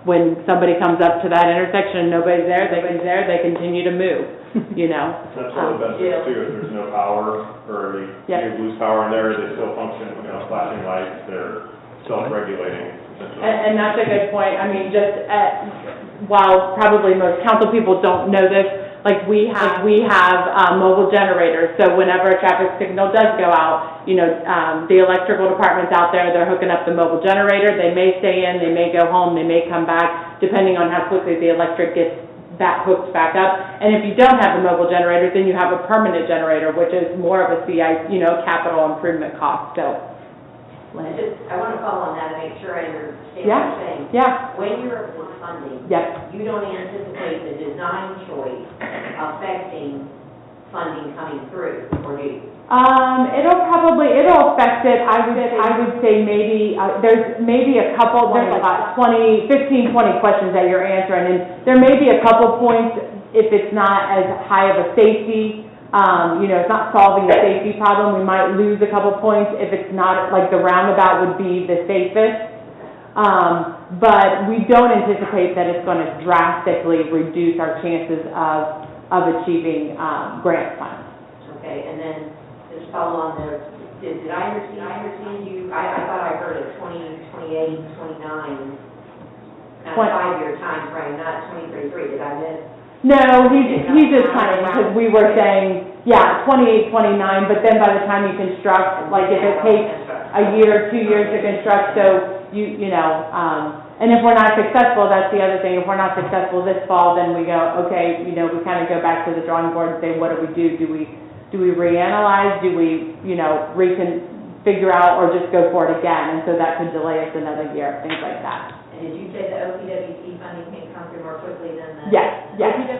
When somebody comes up to that intersection and nobody's there, they continue to move, That's one of the benefits too, if there's no power, or you lose power in there, they still function, flashing lights, they're self-regulating. And that's a good point. While probably most council people don't know this, we have mobile generators. So whenever a traffic signal does go out, the electrical department's out there, they're hooking up the mobile generator. They may stay in, they may go home, they may come back, depending on how quickly the electric gets that hooked back up. And if you don't have a mobile generator, then you have a permanent generator, which is more of a CI, capital improvement cost. So, I want to follow on that and make sure I understand what you're saying. Yeah. When you're for funding, you don't anticipate the design choice affecting funding coming through, or do you? It'll affect it. I would say maybe, there's maybe a couple, there's about 15, 20 questions that you're answering, and there may be a couple points if it's not as high of a safety, it's not solving a safety problem, we might lose a couple points. If it's not, the roundabout would be the safest. But we don't anticipate that it's going to drastically reduce our chances of achieving grant funds. Okay, and then just follow on the did I understand you, I thought I heard a 2028, 29, kind of 5-year time frame, not 2033, did I miss? No, he just kind of, because we were saying, yeah, 28, 29, but then by the time you construct, like if it takes a year, 2 years to construct, so you know, and if we're not successful, that's the other thing, if we're not successful this fall, then we go, okay, you know, we kind of go back to the drawing board and say, what do we do? Do we reanalyze? Do we, you know, figure out, or just go for it again? And so that could delay us another year, things like that. And did you say the OPWC funding can come through more quickly than the? Yes.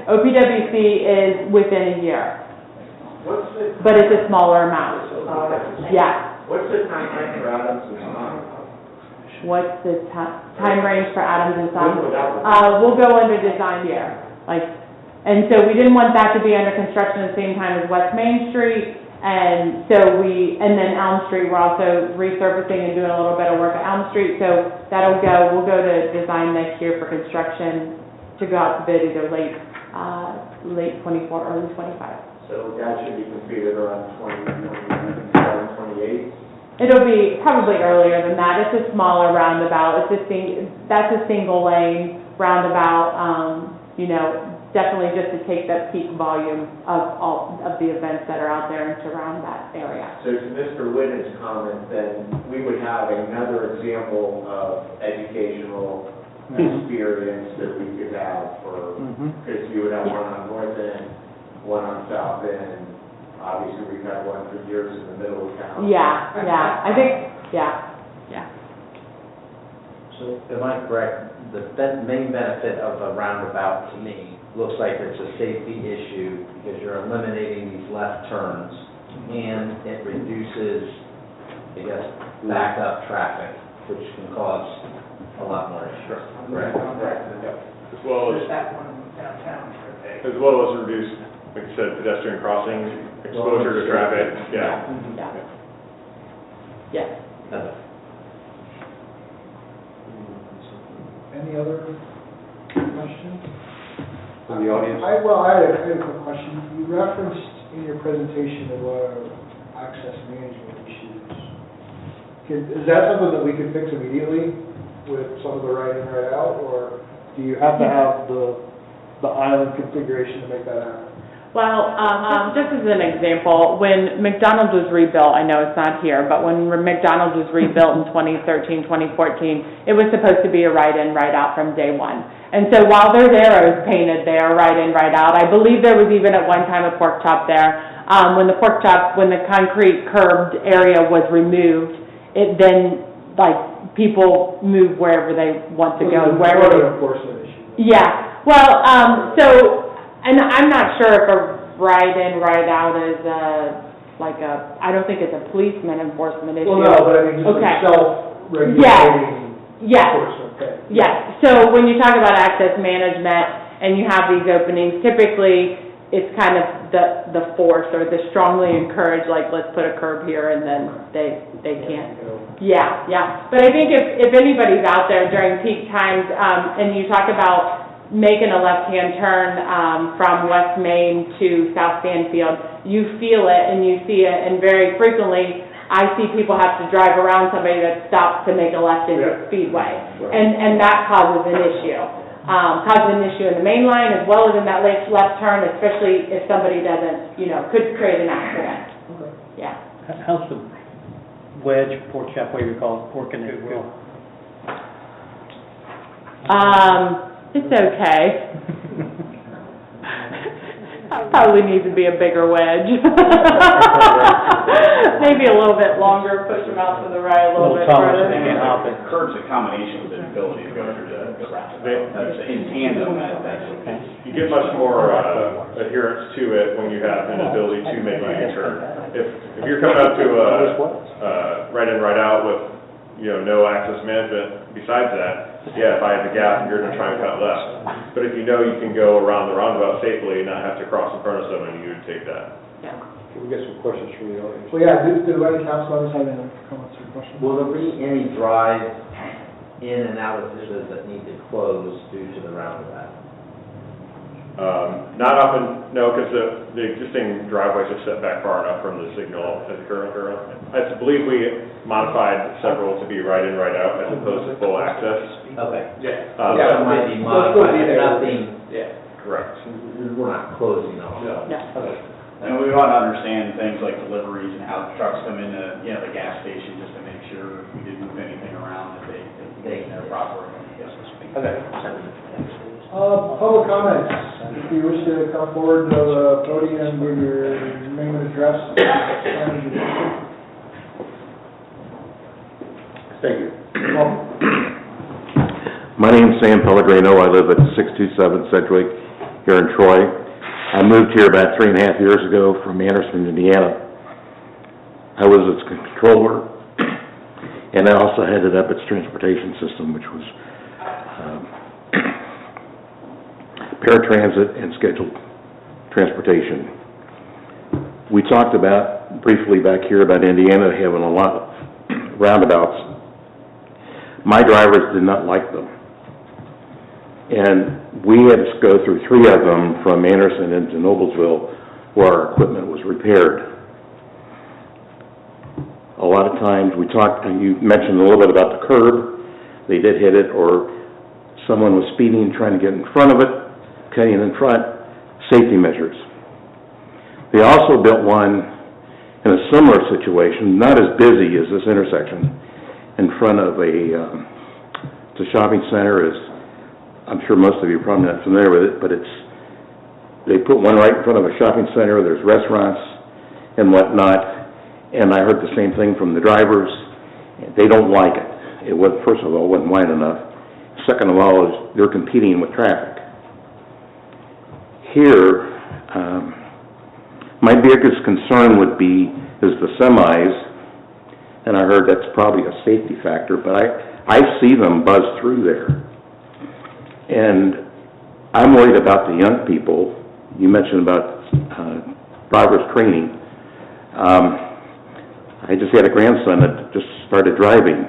OPWC is within a year, What's the, but it's a smaller amount. Yeah. what's the timeframe for Adams and Son? What's the time range for Adams and Sons? When would that work? We'll go under design year, and so we didn't want that to be under construction at the same time as West Main Street, and so and then Elm Street, we're also resurfacing and doing a little bit of work at Elm Street, so we'll go to design next year for construction to go out to bid either late 24, early 25. So that should be completed around 2027, 28? It'll be probably earlier than that. It's a smaller roundabout. That's a single lane roundabout, you know, definitely just to take that peak volume of all of the events that are out there and surround that area. So to Mr. Whitten's comment, then we would have another example of educational experience that we could have for, because you would have one on North End, one on South End. Obviously, we've had one for years in the middle of town. Yeah, I think, yeah. So am I correct, the main benefit of a roundabout to me looks like it's a safety issue because you're eliminating these left turns and it reduces, I guess, backup traffic, which can cause a lot more issues. Correct? As well as reduce, like you said, pedestrian crossing, exposure to traffic, yeah. Yes. Any other questions? From the audience? I had a quick question. You referenced in your presentation a lot of access management issues. Is that something that we can fix immediately with some of the right in, right out, or do you have to have the island configuration to make that happen? Well, just as an example, when McDonald's was rebuilt, I know it's not here, but when McDonald's was rebuilt in 2013, 2014, it was supposed to be a right-in, right-out from day one. And so while there's arrows painted there, right-in, right-out, I believe there was even at one time a pork chop there. When the concrete curbed area was removed, it then, people move wherever they want to go. What an enforcement issue. Yeah. Well, and I'm not sure if a right-in, right-out is I don't think it's a policeman enforcement issue. Well, no, but I mean, just like self-regulating enforcement. Okay. Yes. So when you talk about access management and you have these openings, typically it's kind of the force or the strongly encouraged, let's put a curb here, and then they can't. Yeah. But I think if anybody's out there during peak times, and you talk about making a left-hand turn from West Main to South Stanfield, you feel it and you see it, and very frequently I see people have to drive around somebody that stops to make a left into Speedway, and that causes an issue. Causes an issue in the main line as well as in that left turn, especially if somebody doesn't, could create an accident. Okay. Yeah. How's the wedge, pork chop, whatever you call it, working as well? It's okay. Probably needs to be a bigger wedge. Maybe a little bit longer, push them out to the right a little bit further. Curb's a combination of the ability to go through the roundabout. That's in tandem, You get much more adherence to it when you have an ability to make a U-turn. If you're coming up to a right in, right out with, no access management besides that, if I have a gap, you're gonna try and cut left. But if you know you can go around the roundabout safely and not have to cross in front of someone, you would take that. Yeah. Can we get some questions from the audience? Well, yeah, do any council members have any comments or questions? Will there be any drive in and out of business that need to close due to the roundabout? Not often, no, because the existing driveways are set back far enough from the signal as current, I believe we modified several to be right in, right out, as opposed to full access. Okay. Yeah. That might be modified, but nothing, Yeah. Correct. we're not closing off. No. Okay. And we want to understand things like deliveries and how the trucks come into, the gas station, just to make sure if we did move anything around, that they get in there properly. Yes, so speak. Okay. Public comments. If you wish to come forward to the podium, give your name and address. Thank you. My name's Sam Pellegrino. I live at 627 Sedgwick here in Troy. I moved here about 3.5 years ago from Anderson, Indiana. I was its controller, and I also headed up its transportation system, which was paratransit and scheduled transportation. We talked about, briefly back here, about Indiana having a lot of roundabouts. My drivers did not like them. And we had to go through 3 of them from Anderson into Noblesville where our equipment was repaired. A lot of times we talked, and you mentioned a little bit about the curb. They did hit it, or someone was speeding, trying to get in front of it, cutting in front, safety measures. They also built one in a similar situation, not as busy as this intersection, in front of the shopping center. I'm sure most of you are probably not familiar with it, but they put one right in front of a shopping center. There's restaurants and whatnot, and I heard the same thing from the drivers. They don't like it. First of all, it wasn't wide enough. Second of all, is they're competing with traffic. Here, my biggest concern is the semis, and I heard that's probably a safety factor, but I see them buzz through there. And I'm worried about the young people. You mentioned about driver's training. I just had a grandson that just started driving,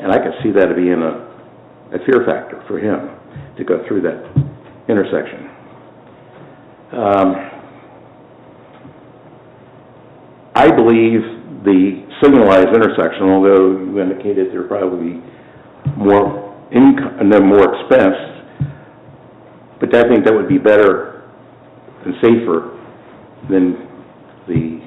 and I could see that being a fear factor for him to go through that intersection. I believe the signalized intersection, although you indicated there probably more income and then more expense, but I think that would be better and safer than the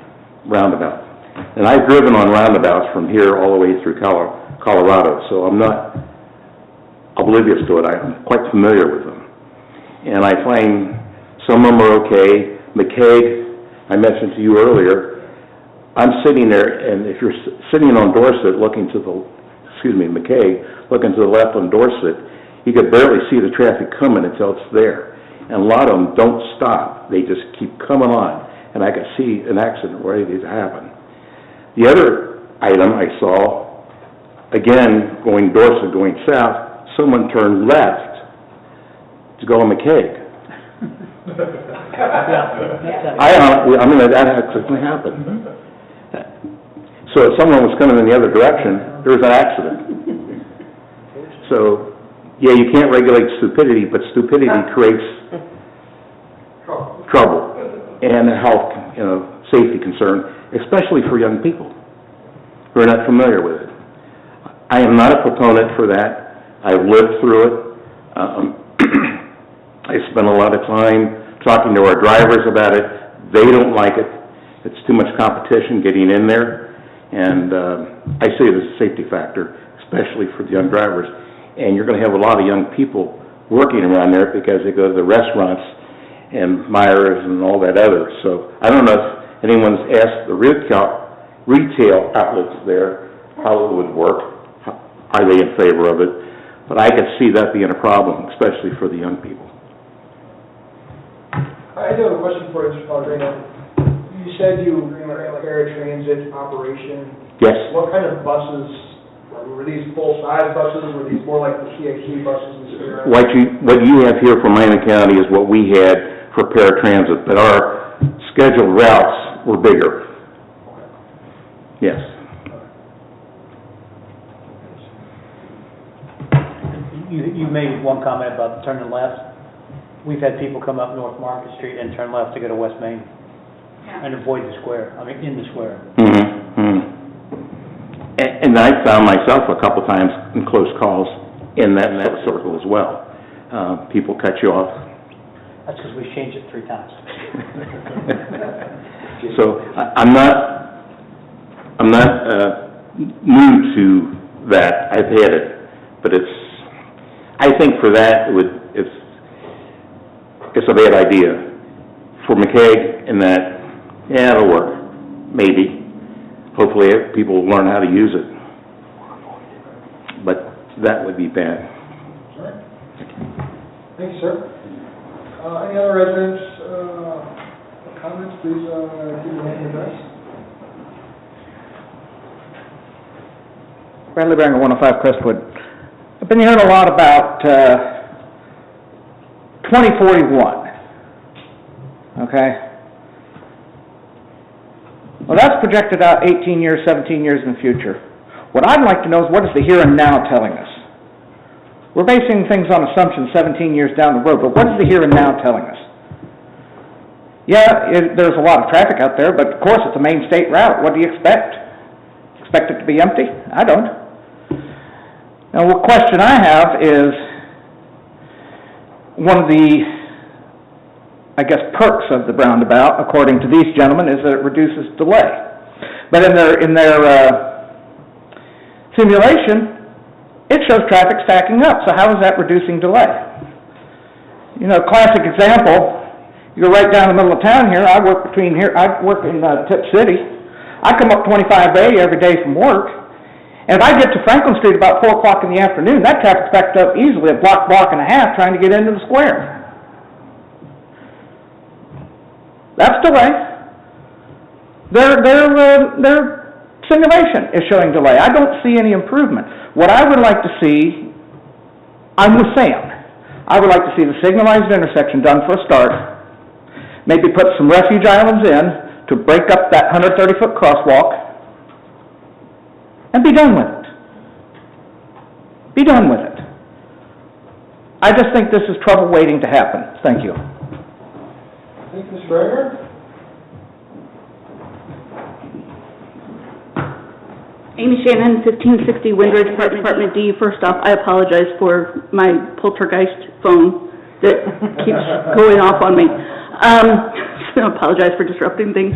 roundabout. And I've driven on roundabouts from here all the way through Colorado, so I'm not oblivious to it. I'm quite familiar with them. And I find some of them are okay. McCaig, I mentioned to you earlier, I'm sitting there, and if you're sitting on Dorset McCaig, looking to the left on Dorset, you could barely see the traffic coming until it's there. And a lot of them don't stop. They just keep coming on, and I could see an accident ready to happen. The other item I saw, again, going Dorset, going south, someone turned left to go on McCaig. That actually happened. So if someone was coming in the other direction, there was an accident. So, yeah, you can't regulate stupidity, but stupidity creates trouble and a health, safety concern, especially for young people who are not familiar with it. I am not a proponent for that. I've lived through it. I spent a lot of time talking to our drivers about it. They don't like it. It's too much competition getting in there. And I see it as a safety factor, especially for the young drivers. And you're going to have a lot of young people working around there because they go to the restaurants and Myers and all that other. So I don't know if anyone's asked the retail outlets there how it would work. Are they in favor of it? But I could see that being a problem, especially for the young people. I do have a question for you, Mr. Pellegrino. You said you ran a paratransit operation. Yes. What kind of buses? Were these full-size buses? Were these more like the CXC buses? What you have here for Miami County is what we had for paratransit, but our scheduled routes were bigger. Yes. You made one comment about turning left. we've had people come up North Market Street and turn left to go to West Main and avoid the square, in the square. And I found myself a couple times in close calls in that circle as well. People cut you off. That's because we've changed it 3 times. So I'm not new to that. I've had it, but I think for that it's a bad idea. For McKeag and that, yeah, it'll work, maybe. Hopefully people will learn how to use it. But that would be bad. All right. Thank you, sir. Any other residents, comments, please, give your name and address. Bradley Banger, 105 Crestwood. I've been hearing a lot about 2041, okay? Well, that's projected out 18 years, 17 years in the future. What I'd like to know is what is the here and now telling us? We're basing things on assumptions 17 years down the road, but what is the here and now telling us? Yeah, there's a lot of traffic out there, but of course it's a main state route. What do you expect? Expect it to be empty? I don't. Now, what question I have is, one of the, I guess, perks of the roundabout, according to these gentlemen, is that it reduces delay. But in their simulation, it shows traffic stacking up. So how is that reducing delay? You know, classic example, you go right down the middle of town here. I work in Tip City. I come up 25A every day from work, and if I get to Franklin Street about 4 o'clock in the afternoon, that traffic's backed up easily a block and a half trying to get into the square. That's delay. Their simulation is showing delay. I don't see any improvement. What I would like to see, I'm with Sam. I would like to see the signalized intersection done for a start. Maybe put some refuge islands in to break up that 130-foot crosswalk and be done with it. Be done with it. I just think this is trouble waiting to happen. Thank you. Thank you, Mr. Brager. Amy Shannon, 1560 Windridge, Apartment D. First off, I apologize for my poltergeist phone that keeps going off on me. So I apologize for disrupting things.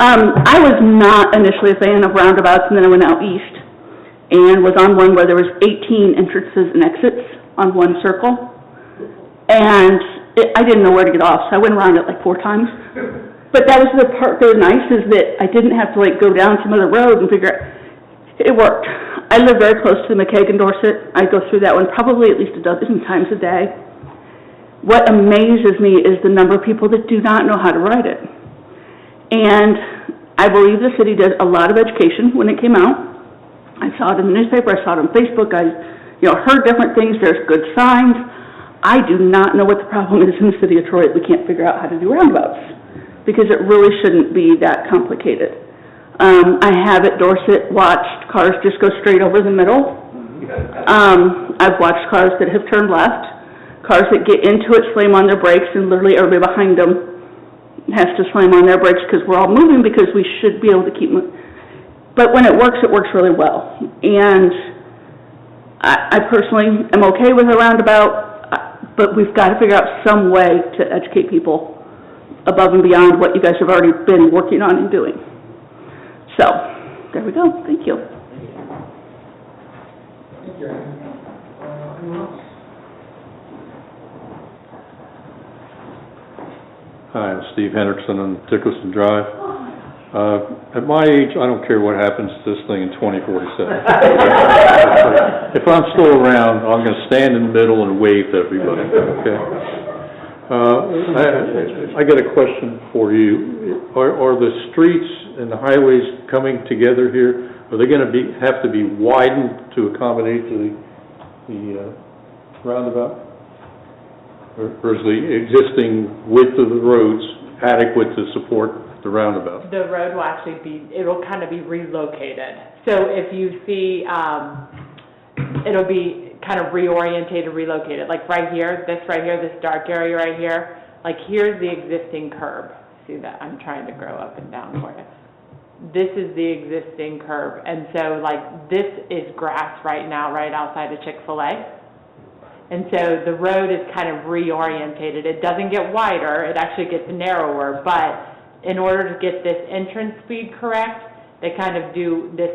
I was not initially a fan of roundabouts, and then I went out east and was on one where there was 18 entrances and exits on one circle. And I didn't know where to get off, so I went around it like 4 times. But that was the part that was nice, is that I didn't have to go down some other road and figure out. It worked. I live very close to the McKeag and Dorset. I go through that one probably at least a dozen times a day. What amazes me is the number of people that do not know how to ride it. And I believe the city did a lot of education when it came out. I saw it in the newspaper, I saw it on Facebook, I heard different things, there's good signs. I do not know what the problem is in the city of Troy. We can't figure out how to do roundabouts, because it really shouldn't be that complicated. I have at Dorset watched cars just go straight over the middle. I've watched cars that have turned left, cars that get into it, slam on their brakes, and literally everybody behind them has to slam on their brakes because we're all moving, because we should be able to keep moving. But when it works really well. And I personally am okay with a roundabout, but we've got to figure out some way to educate people above and beyond what you guys have already been working on and doing. So, there we go. Thank you. Thank you. Anyone else? Hi, I'm Steve Hendrickson on Dickerson Drive. At my age, I don't care what happens to this thing in 2047. If I'm still around, I'm going to stand in the middle and wave to everybody, okay? I got a question for you. Are the streets and the highways coming together here, are they going to have to be widened to accommodate the roundabout? Or is the existing width of the roads adequate to support the roundabout? The road will actually it'll kind of be relocated. So if you see, it'll be kind of reorientated, relocated. Like right here, this dark area right here, like here's the existing curb. See that? I'm trying to grow up and down for you. This is the existing curb, and so like this is grass right now, right outside of Chick-fil-A. And so the road is kind of reorientated. It doesn't get wider, it actually gets narrower, but in order to get this entrance speed correct, they kind of do this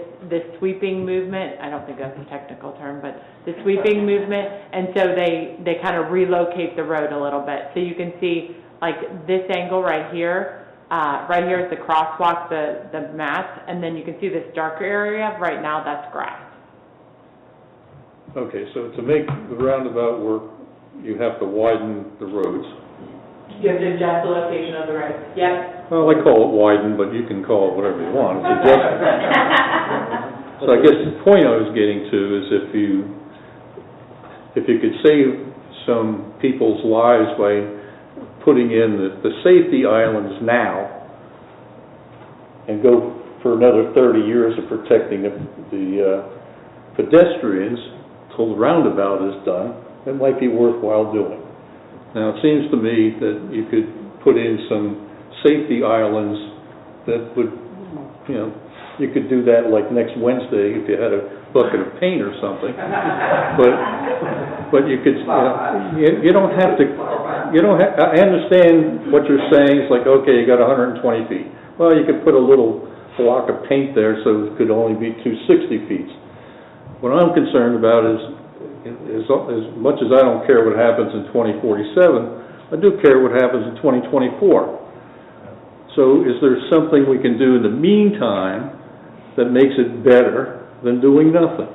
sweeping movement. I don't think that's a technical term, but the sweeping movement, and so they kind of relocate the road a little bit. So you can see like this angle right here is the crosswalk, the mats, and then you can see this darker area. Right now, that's grass. Okay, so to make the roundabout work, you have to widen the roads. You have to adjust the location of the road. Yep. Well, I call it widen, but you can call it whatever you want. It's adjustment. So I guess the point I was getting to is if you could save some people's lives by putting in the safety islands now and go for another 30 years of protecting the pedestrians till the roundabout is done, it might be worthwhile doing. Now, it seems to me that you could put in some safety islands that would, you could do that like next Wednesday if you had a bucket of paint or something. But you could, you don't have to, I understand what you're saying. It's like, okay, you got 120 feet. Well, you could put a little block of paint there so it could only be 260 feet. What I'm concerned about is as much as I don't care what happens in 2047, I do care what happens in 2024. So is there something we can do in the meantime that makes it better than doing nothing?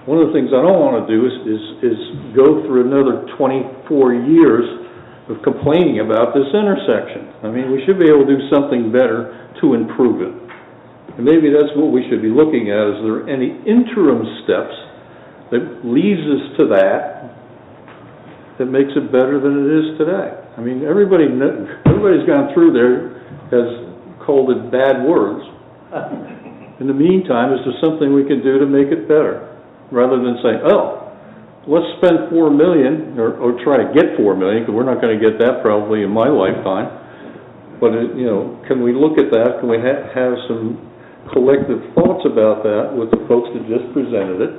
One of the things I don't want to do is go through another 24 years of complaining about this intersection. I mean, we should be able to do something better to improve it. And maybe that's what we should be looking at. Is there any interim steps that leads us to that makes it better than it is today? I mean, everybody's gone through there, has called it bad words. In the meantime, is there something we can do to make it better? Rather than saying, oh, let's spend $4 million, or try to get $4 million, because we're not going to get that probably in my lifetime. But, can we look at that? Can we have some collective thoughts about that with the folks that just presented it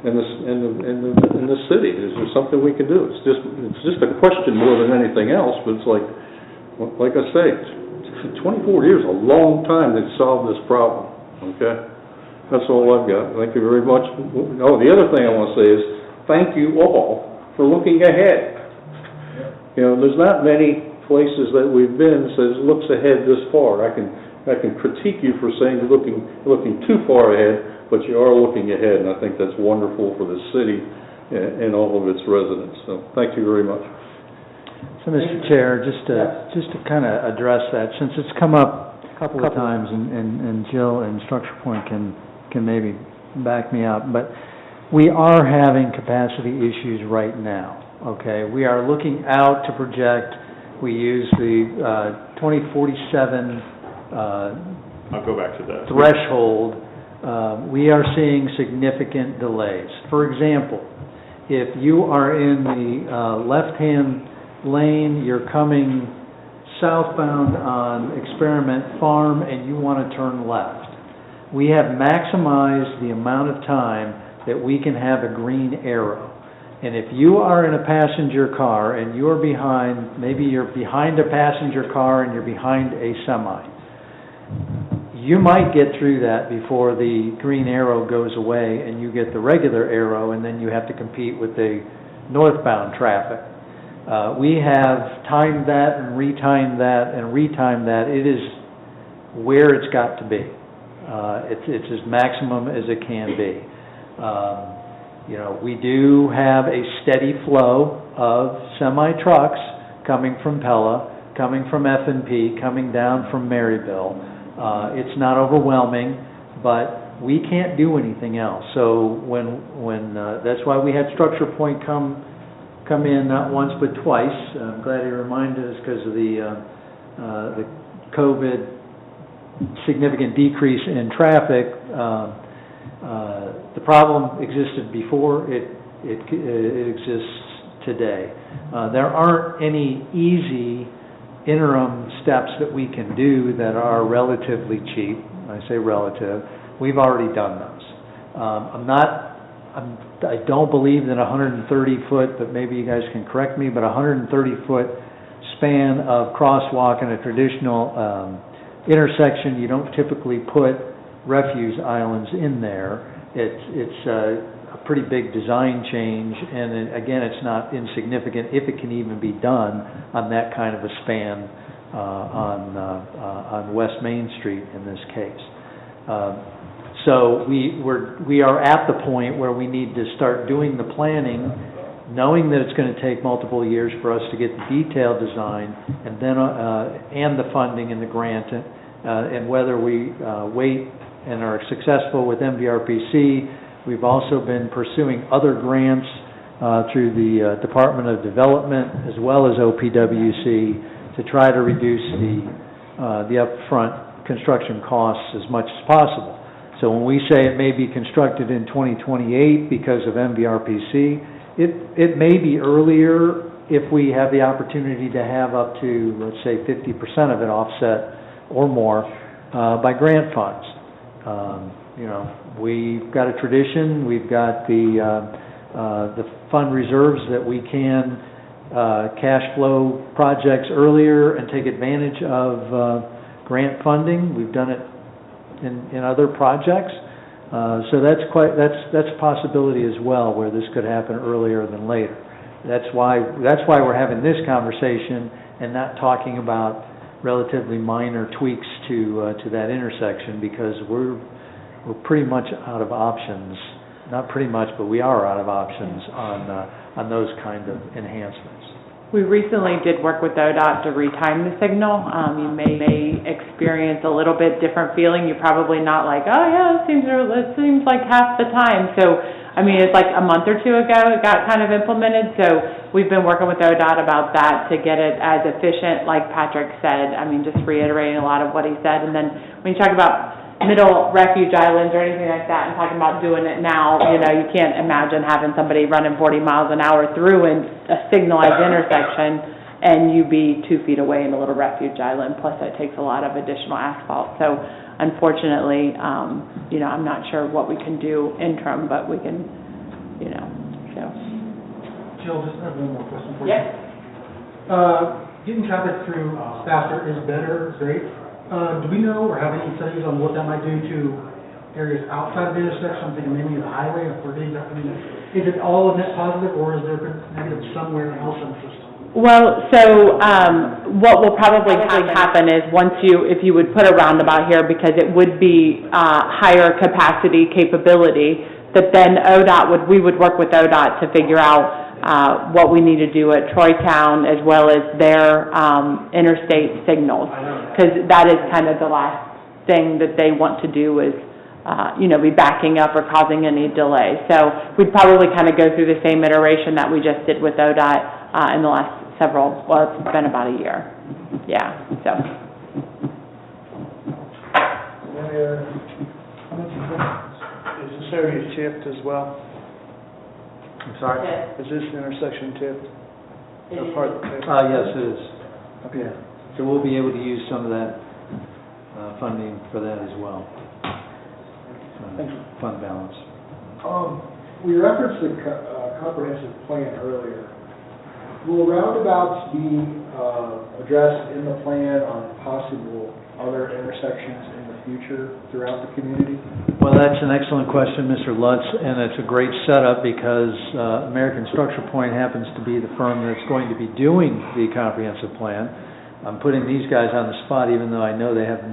in the city? Is there something we can do? It's just a question more than anything else, but it's like I say, 24 years is a long time to solve this problem, okay? That's all I've got. Thank you very much. Oh, the other thing I want to say is thank you all for looking ahead. There's not many places that we've been that says looks ahead this far. I can critique you for saying you're looking too far ahead, but you are looking ahead, and I think that's wonderful for the city and all of its residents. So thank you very much. So, Mr. Chair, just to kind of address that, since it's come up a couple of times, and Jill and Structure Point can maybe back me up, but we are having capacity issues right now, okay? We are looking out to project. We use the 2047 I'll go back to that. threshold. We are seeing significant delays. For example, if you are in the left-hand lane, you're coming southbound on Experiment Farm and you want to turn left, we have maximized the amount of time that we can have a green arrow. And if you are in a passenger car and you're behind, maybe you're behind a passenger car and you're behind a semi, you might get through that before the green arrow goes away and you get the regular arrow, and then you have to compete with the northbound traffic. We have timed that and retimed that and retimed that. It is where it's got to be. It's as maximum as it can be. We do have a steady flow of semi-trucks coming from Pella, coming from F&P, coming down from Maryville. It's not overwhelming, but we can't do anything else. So when that's why we had Structure Point come in not once but twice. I'm glad he reminded us because of the COVID significant decrease in traffic. The problem existed before, it exists today. There aren't any easy interim steps that we can do that are relatively cheap. I say relative. We've already done those. I don't believe that 130-foot, but maybe you guys can correct me, but 130-foot span of crosswalk in a traditional intersection, you don't typically put refuse islands in there. It's a pretty big design change, and again, it's not insignificant if it can even be done on that kind of a span on West Main Street in this case. So we are at the point where we need to start doing the planning, knowing that it's going to take multiple years for us to get the detailed design, and then and the funding and the grant, and whether we wait and are successful with MVRPC. We've also been pursuing other grants through the Department of Development as well as OPWC to try to reduce the upfront construction costs as much as possible. So when we say it may be constructed in 2028 because of MVRPC, it may be earlier if we have the opportunity to have up to, let's say, 50% of it offset or more by grant funds. We've got a tradition, we've got the fund reserves that we can cash flow projects earlier and take advantage of grant funding. We've done it in other projects. So that's a possibility as well, where this could happen earlier than later. That's why we're having this conversation and not talking about relatively minor tweaks to that intersection, because we're pretty much out of options. Not pretty much, but we are out of options on those kind of enhancements. We recently did work with ODOT to retime the signal. You may experience a little bit different feeling. You're probably not like, oh yeah, it seems like half the time. So, I mean, it's like a month or two ago it got kind of implemented. So we've been working with ODOT about that to get it as efficient, like Patrick said. I mean, just reiterating a lot of what he said. And then when you talk about middle refuge islands or anything like that and talking about doing it now, you can't imagine having somebody running 40 miles an hour through a signalized intersection and you be 2 feet away in a little refuge island, plus that takes a lot of additional asphalt. So unfortunately, I'm not sure what we can do interim, but we can, so. Jill, just have one more question for you. Yes. Getting traffic through faster is better, great. Do we know or have any studies on what that might do to areas outside the intersection, I'm thinking maybe the highway, if we're getting that, is it all a net positive, or is there negative somewhere else in the system? Well, so what will probably happen is if you would put a roundabout here, because it would be higher capacity capability, that then we would work with ODOT to figure out what we need to do at Troy Town as well as their interstate signals, because that is kind of the last thing that they want to do is be backing up or causing any delay. So we'd probably kind of go through the same iteration that we just did with ODOT in the last it's been about a year. Yeah, so. Is this area tipped as well? I'm sorry? Is this intersection tipped? Yes, it is. Okay. Yeah. So we'll be able to use some of that funding for that as well. Fund balance. We referenced the comprehensive plan earlier. Will roundabouts be addressed in the plan on possible other intersections in the future throughout the community? Well, that's an excellent question, Mr. Lutz, and it's a great setup because American Structure Point happens to be the firm that's going to be doing the comprehensive plan. I'm putting these guys on the spot, even though I know they have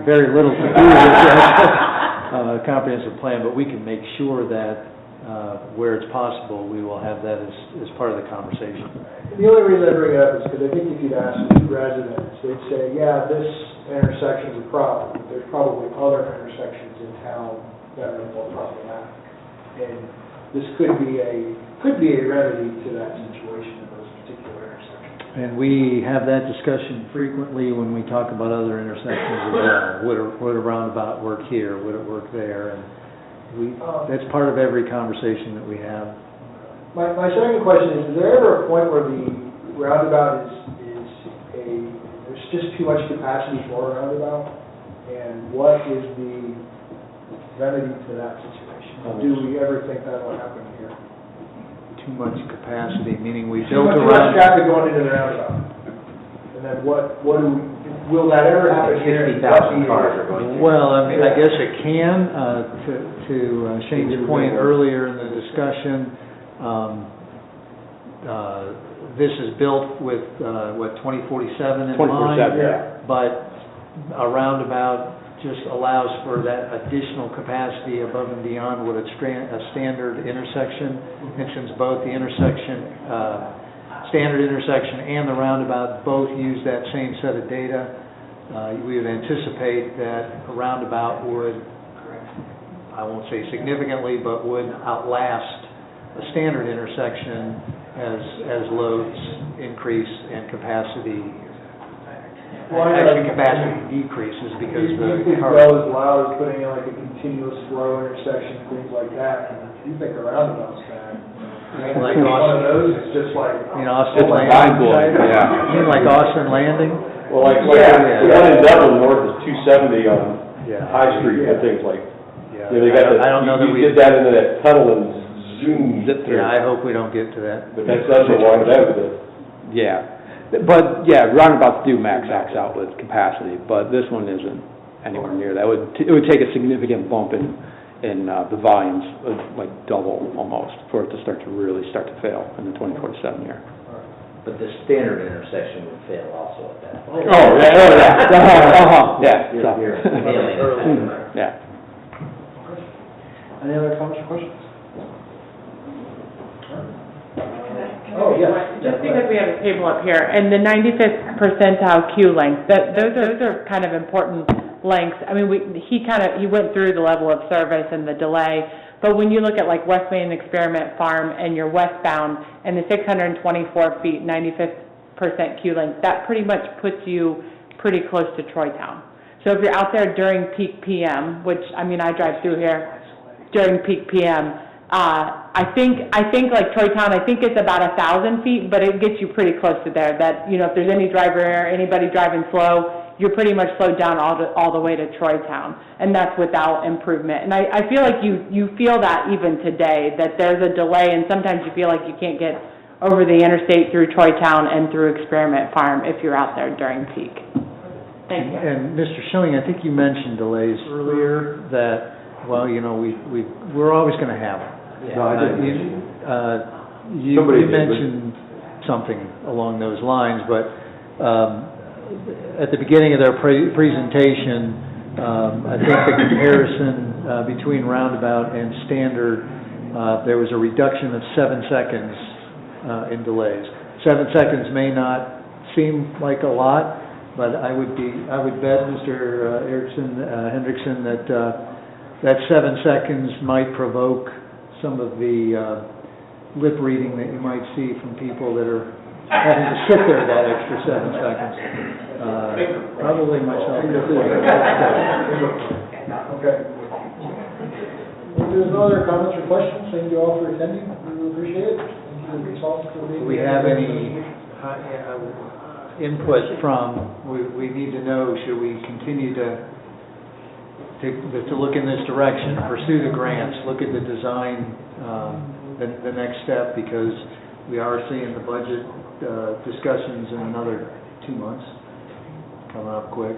very little to do with the comprehensive plan, but we can make sure that where it's possible, we will have that as part of the conversation. The only reason I bring it up is because I think if you'd ask residents, they'd say, yeah, this intersection is a problem, but there's probably other intersections in town that are more problematic. And this could be a remedy to that situation in those particular intersections. And we have that discussion frequently when we talk about other intersections as well. Would a roundabout work here? Would it work there? And that's part of every conversation that we have. My second question is there ever a point where the roundabout there's just too much capacity for a roundabout? And what is the remedy to that situation? Do we ever think that'll happen here? Too much capacity, meaning we Too built much around. traffic going into the roundabout. And then will that ever happen here? 60,000 cars are going through. Well, I mean, I guess it can, to Shane's point earlier in the discussion, this is built with, 2047 in mind? 2047, yeah. But a roundabout just allows for that additional capacity above and beyond what a standard intersection, and since both the standard intersection and the roundabout both use that same set of data, we would anticipate that a roundabout would, I won't say significantly, but would outlast a standard intersection as loads increase and capacity decreases because the You could car. go as loud as putting in like a continuous flow intersection, things like that, and you think a roundabout's bad. Like One of Austin, those is just like. Austin It's Landing. mind-blowing, yeah. You mean like Austin Landing? Well, like, Yeah. the one in Dublin north is 270 on Yeah. High Street, and things like, Yeah. you know, they got I don't know that you we, get that into that tunnel and zoom. Zip through. yeah, I hope we don't get to that. But that's what wrong with that, Yeah, but, yeah, roundabouts do max out with capacity, but this one isn't anywhere near that. It would take a significant bump in the volumes, like double almost, for it to really start to fail in the 2047 year. But the standard intersection would fail also at that point. Yeah. You're failing at that. Yeah. Any other comments or questions? Can I Oh, make yes. one? Just because we have a table up here, and the 95th percentile queue length, those are kind of important lengths. I mean, he went through the level of service and the delay, but when you look at like West Main Experiment Farm and you're westbound and the 624 feet, 95th percent queue length, that pretty much puts you pretty close to Troy Town. So if you're out there during peak PM, which, I mean, I drive through here during peak PM, I think like Troy Town, I think it's about 1,000 feet, but it gets you pretty close to there. That, you know, if there's any driver or anybody driving slow, you're pretty much slowed down all the way to Troy Town, and that's without improvement. And I feel like you feel that even today, that there's a delay, and sometimes you feel like you can't get over the interstate through Troy Town and through Experiment Farm if you're out there during peak. Thank you. And Mr. Schilling, I think you mentioned delays earlier that, well, you know, we're always going to have them. You mentioned something along those lines, but at the beginning of their presentation, I think the comparison between roundabout and standard, there was a reduction of 7 seconds in delays. 7 seconds may not seem like a lot, but I would bet, Mr. Hendrickson, that 7 seconds might provoke some of the lip reading that you might see from people that are having to sit there that extra 7 seconds. Probably myself. Okay. If there's no other comments or questions, thank you all for attending. We really appreciate it. Thank you, consultants, for being here. Do we have any input from, we need to know, should we continue to look in this direction, pursue the grants, look at the design, the next step, because we are seeing the budget discussions in another 2 months, coming up quick.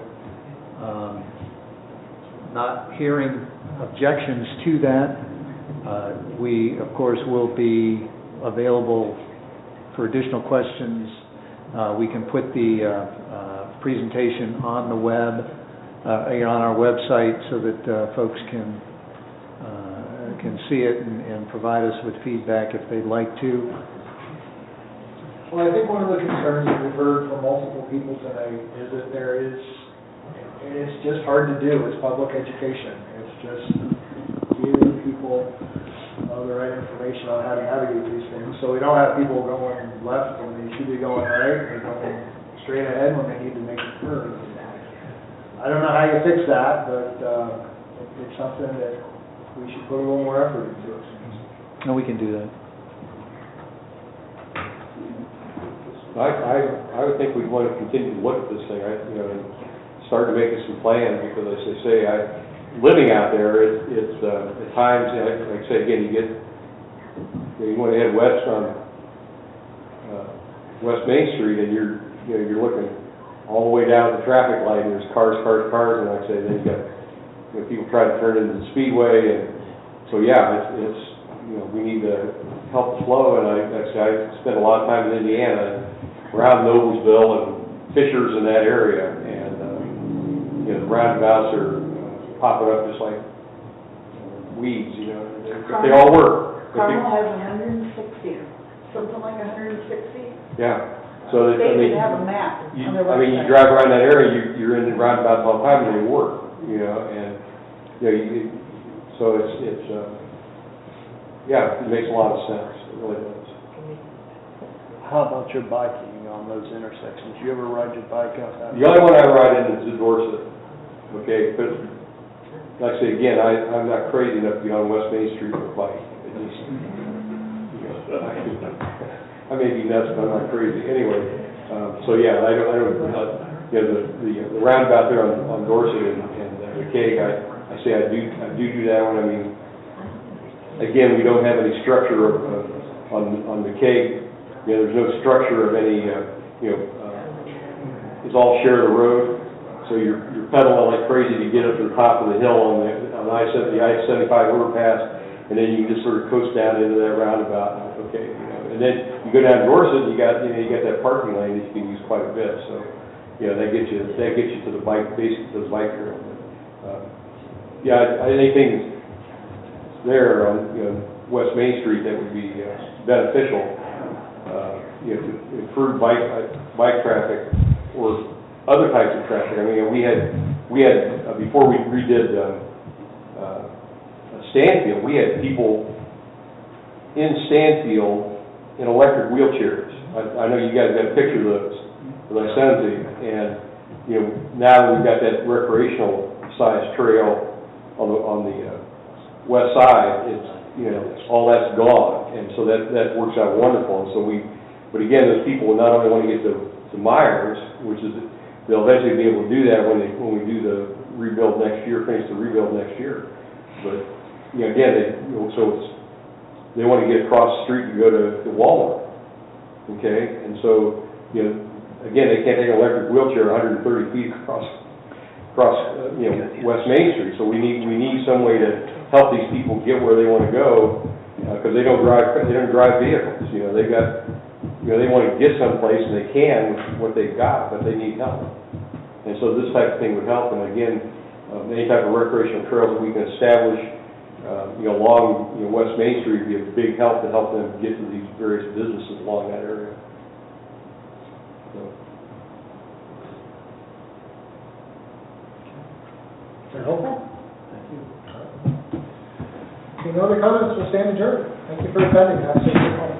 Not hearing objections to that, we, of course, will be available for additional questions. We can put the presentation on the web, on our website, so that folks can see it and provide us with feedback if they'd like to. Well, I think one of the concerns that we've heard from multiple people tonight is that it's just hard to do, it's public education. It's just giving people the right information on how to navigate these things, so we don't have people going left when they should be going right, or going straight ahead when they need to make a turn. I don't know how you fix that, but it's something that we should put a little more effort into it. And we can do that. I would think we'd want to continue to look at this thing, and start to make some plans, because as I say, living out there, it's, at times, like I say, again, you want to head west on, West Main Street, and you're looking all the way down the traffic light, and there's cars, and like I say, then you got, people try to turn into the speedway, and so, yeah, it's, we need to help the flow, and I spent a lot of time in Indiana, around Noblesville and Fishers in that area, and, the roundabouts are popping up just like weeds, they all work. Carmel has 160, something like 160. Yeah, so that, They even have a map on their website. you drive around that area, you're in the roundabouts all the time, and they work, and, so it's, yeah, it makes a lot of sense, it really does. How about your biking on those intersections? You ever ride your bike out that? The only one I ride in is the Dorset, okay, but, like I say, again, I'm not crazy enough to be on West Main Street with a bike. It just, I may be nuts, but I'm not crazy. Anyway, so yeah, I don't, the roundabout there on Dorset and McKay, I say I do that one. I mean, again, we don't have any structure on McKay. There's no structure of any, it's all share the road. So you're pedaling like crazy to get up to the top of the hill on the I-75 overpass, and then you can just sort of coast down into that roundabout. Okay, and then you go down Dorset, you got that parking lane that you can use quite a bit. So, that gets you to the bike, basically to the bike trail. Anything there on West Main Street that would be beneficial, to improve bike traffic or other types of traffic. I mean, we had before we redid Stanfield, we had people in Stanfield in electric wheelchairs. I know you guys got a picture of those that I sent to you, and now that we've got that recreational size trail on the west side, it's all that's gone, and so that works out wonderful. And so but again, those people not only want to get to Myers, which is, they'll eventually be able to do that when we do the rebuild next year, finish the rebuild next year. But, again, they want to get across the street and go to Walmart, okay? And so, again, they can't take an electric wheelchair 130 feet across West Main Street. So we need some way to help these people get where they want to go, because they don't drive vehicles. They want to get someplace, and they can with what they've got, but they need help. And so this type of thing would help. And again, any type of recreational trails that we can establish, along West Main Street would be a big help to help them get to these various businesses along that area. So. Is that helpful? Thank you. Okay, no other comments, we'll stand adjourned. Thank you for attending. Have a safe trip home.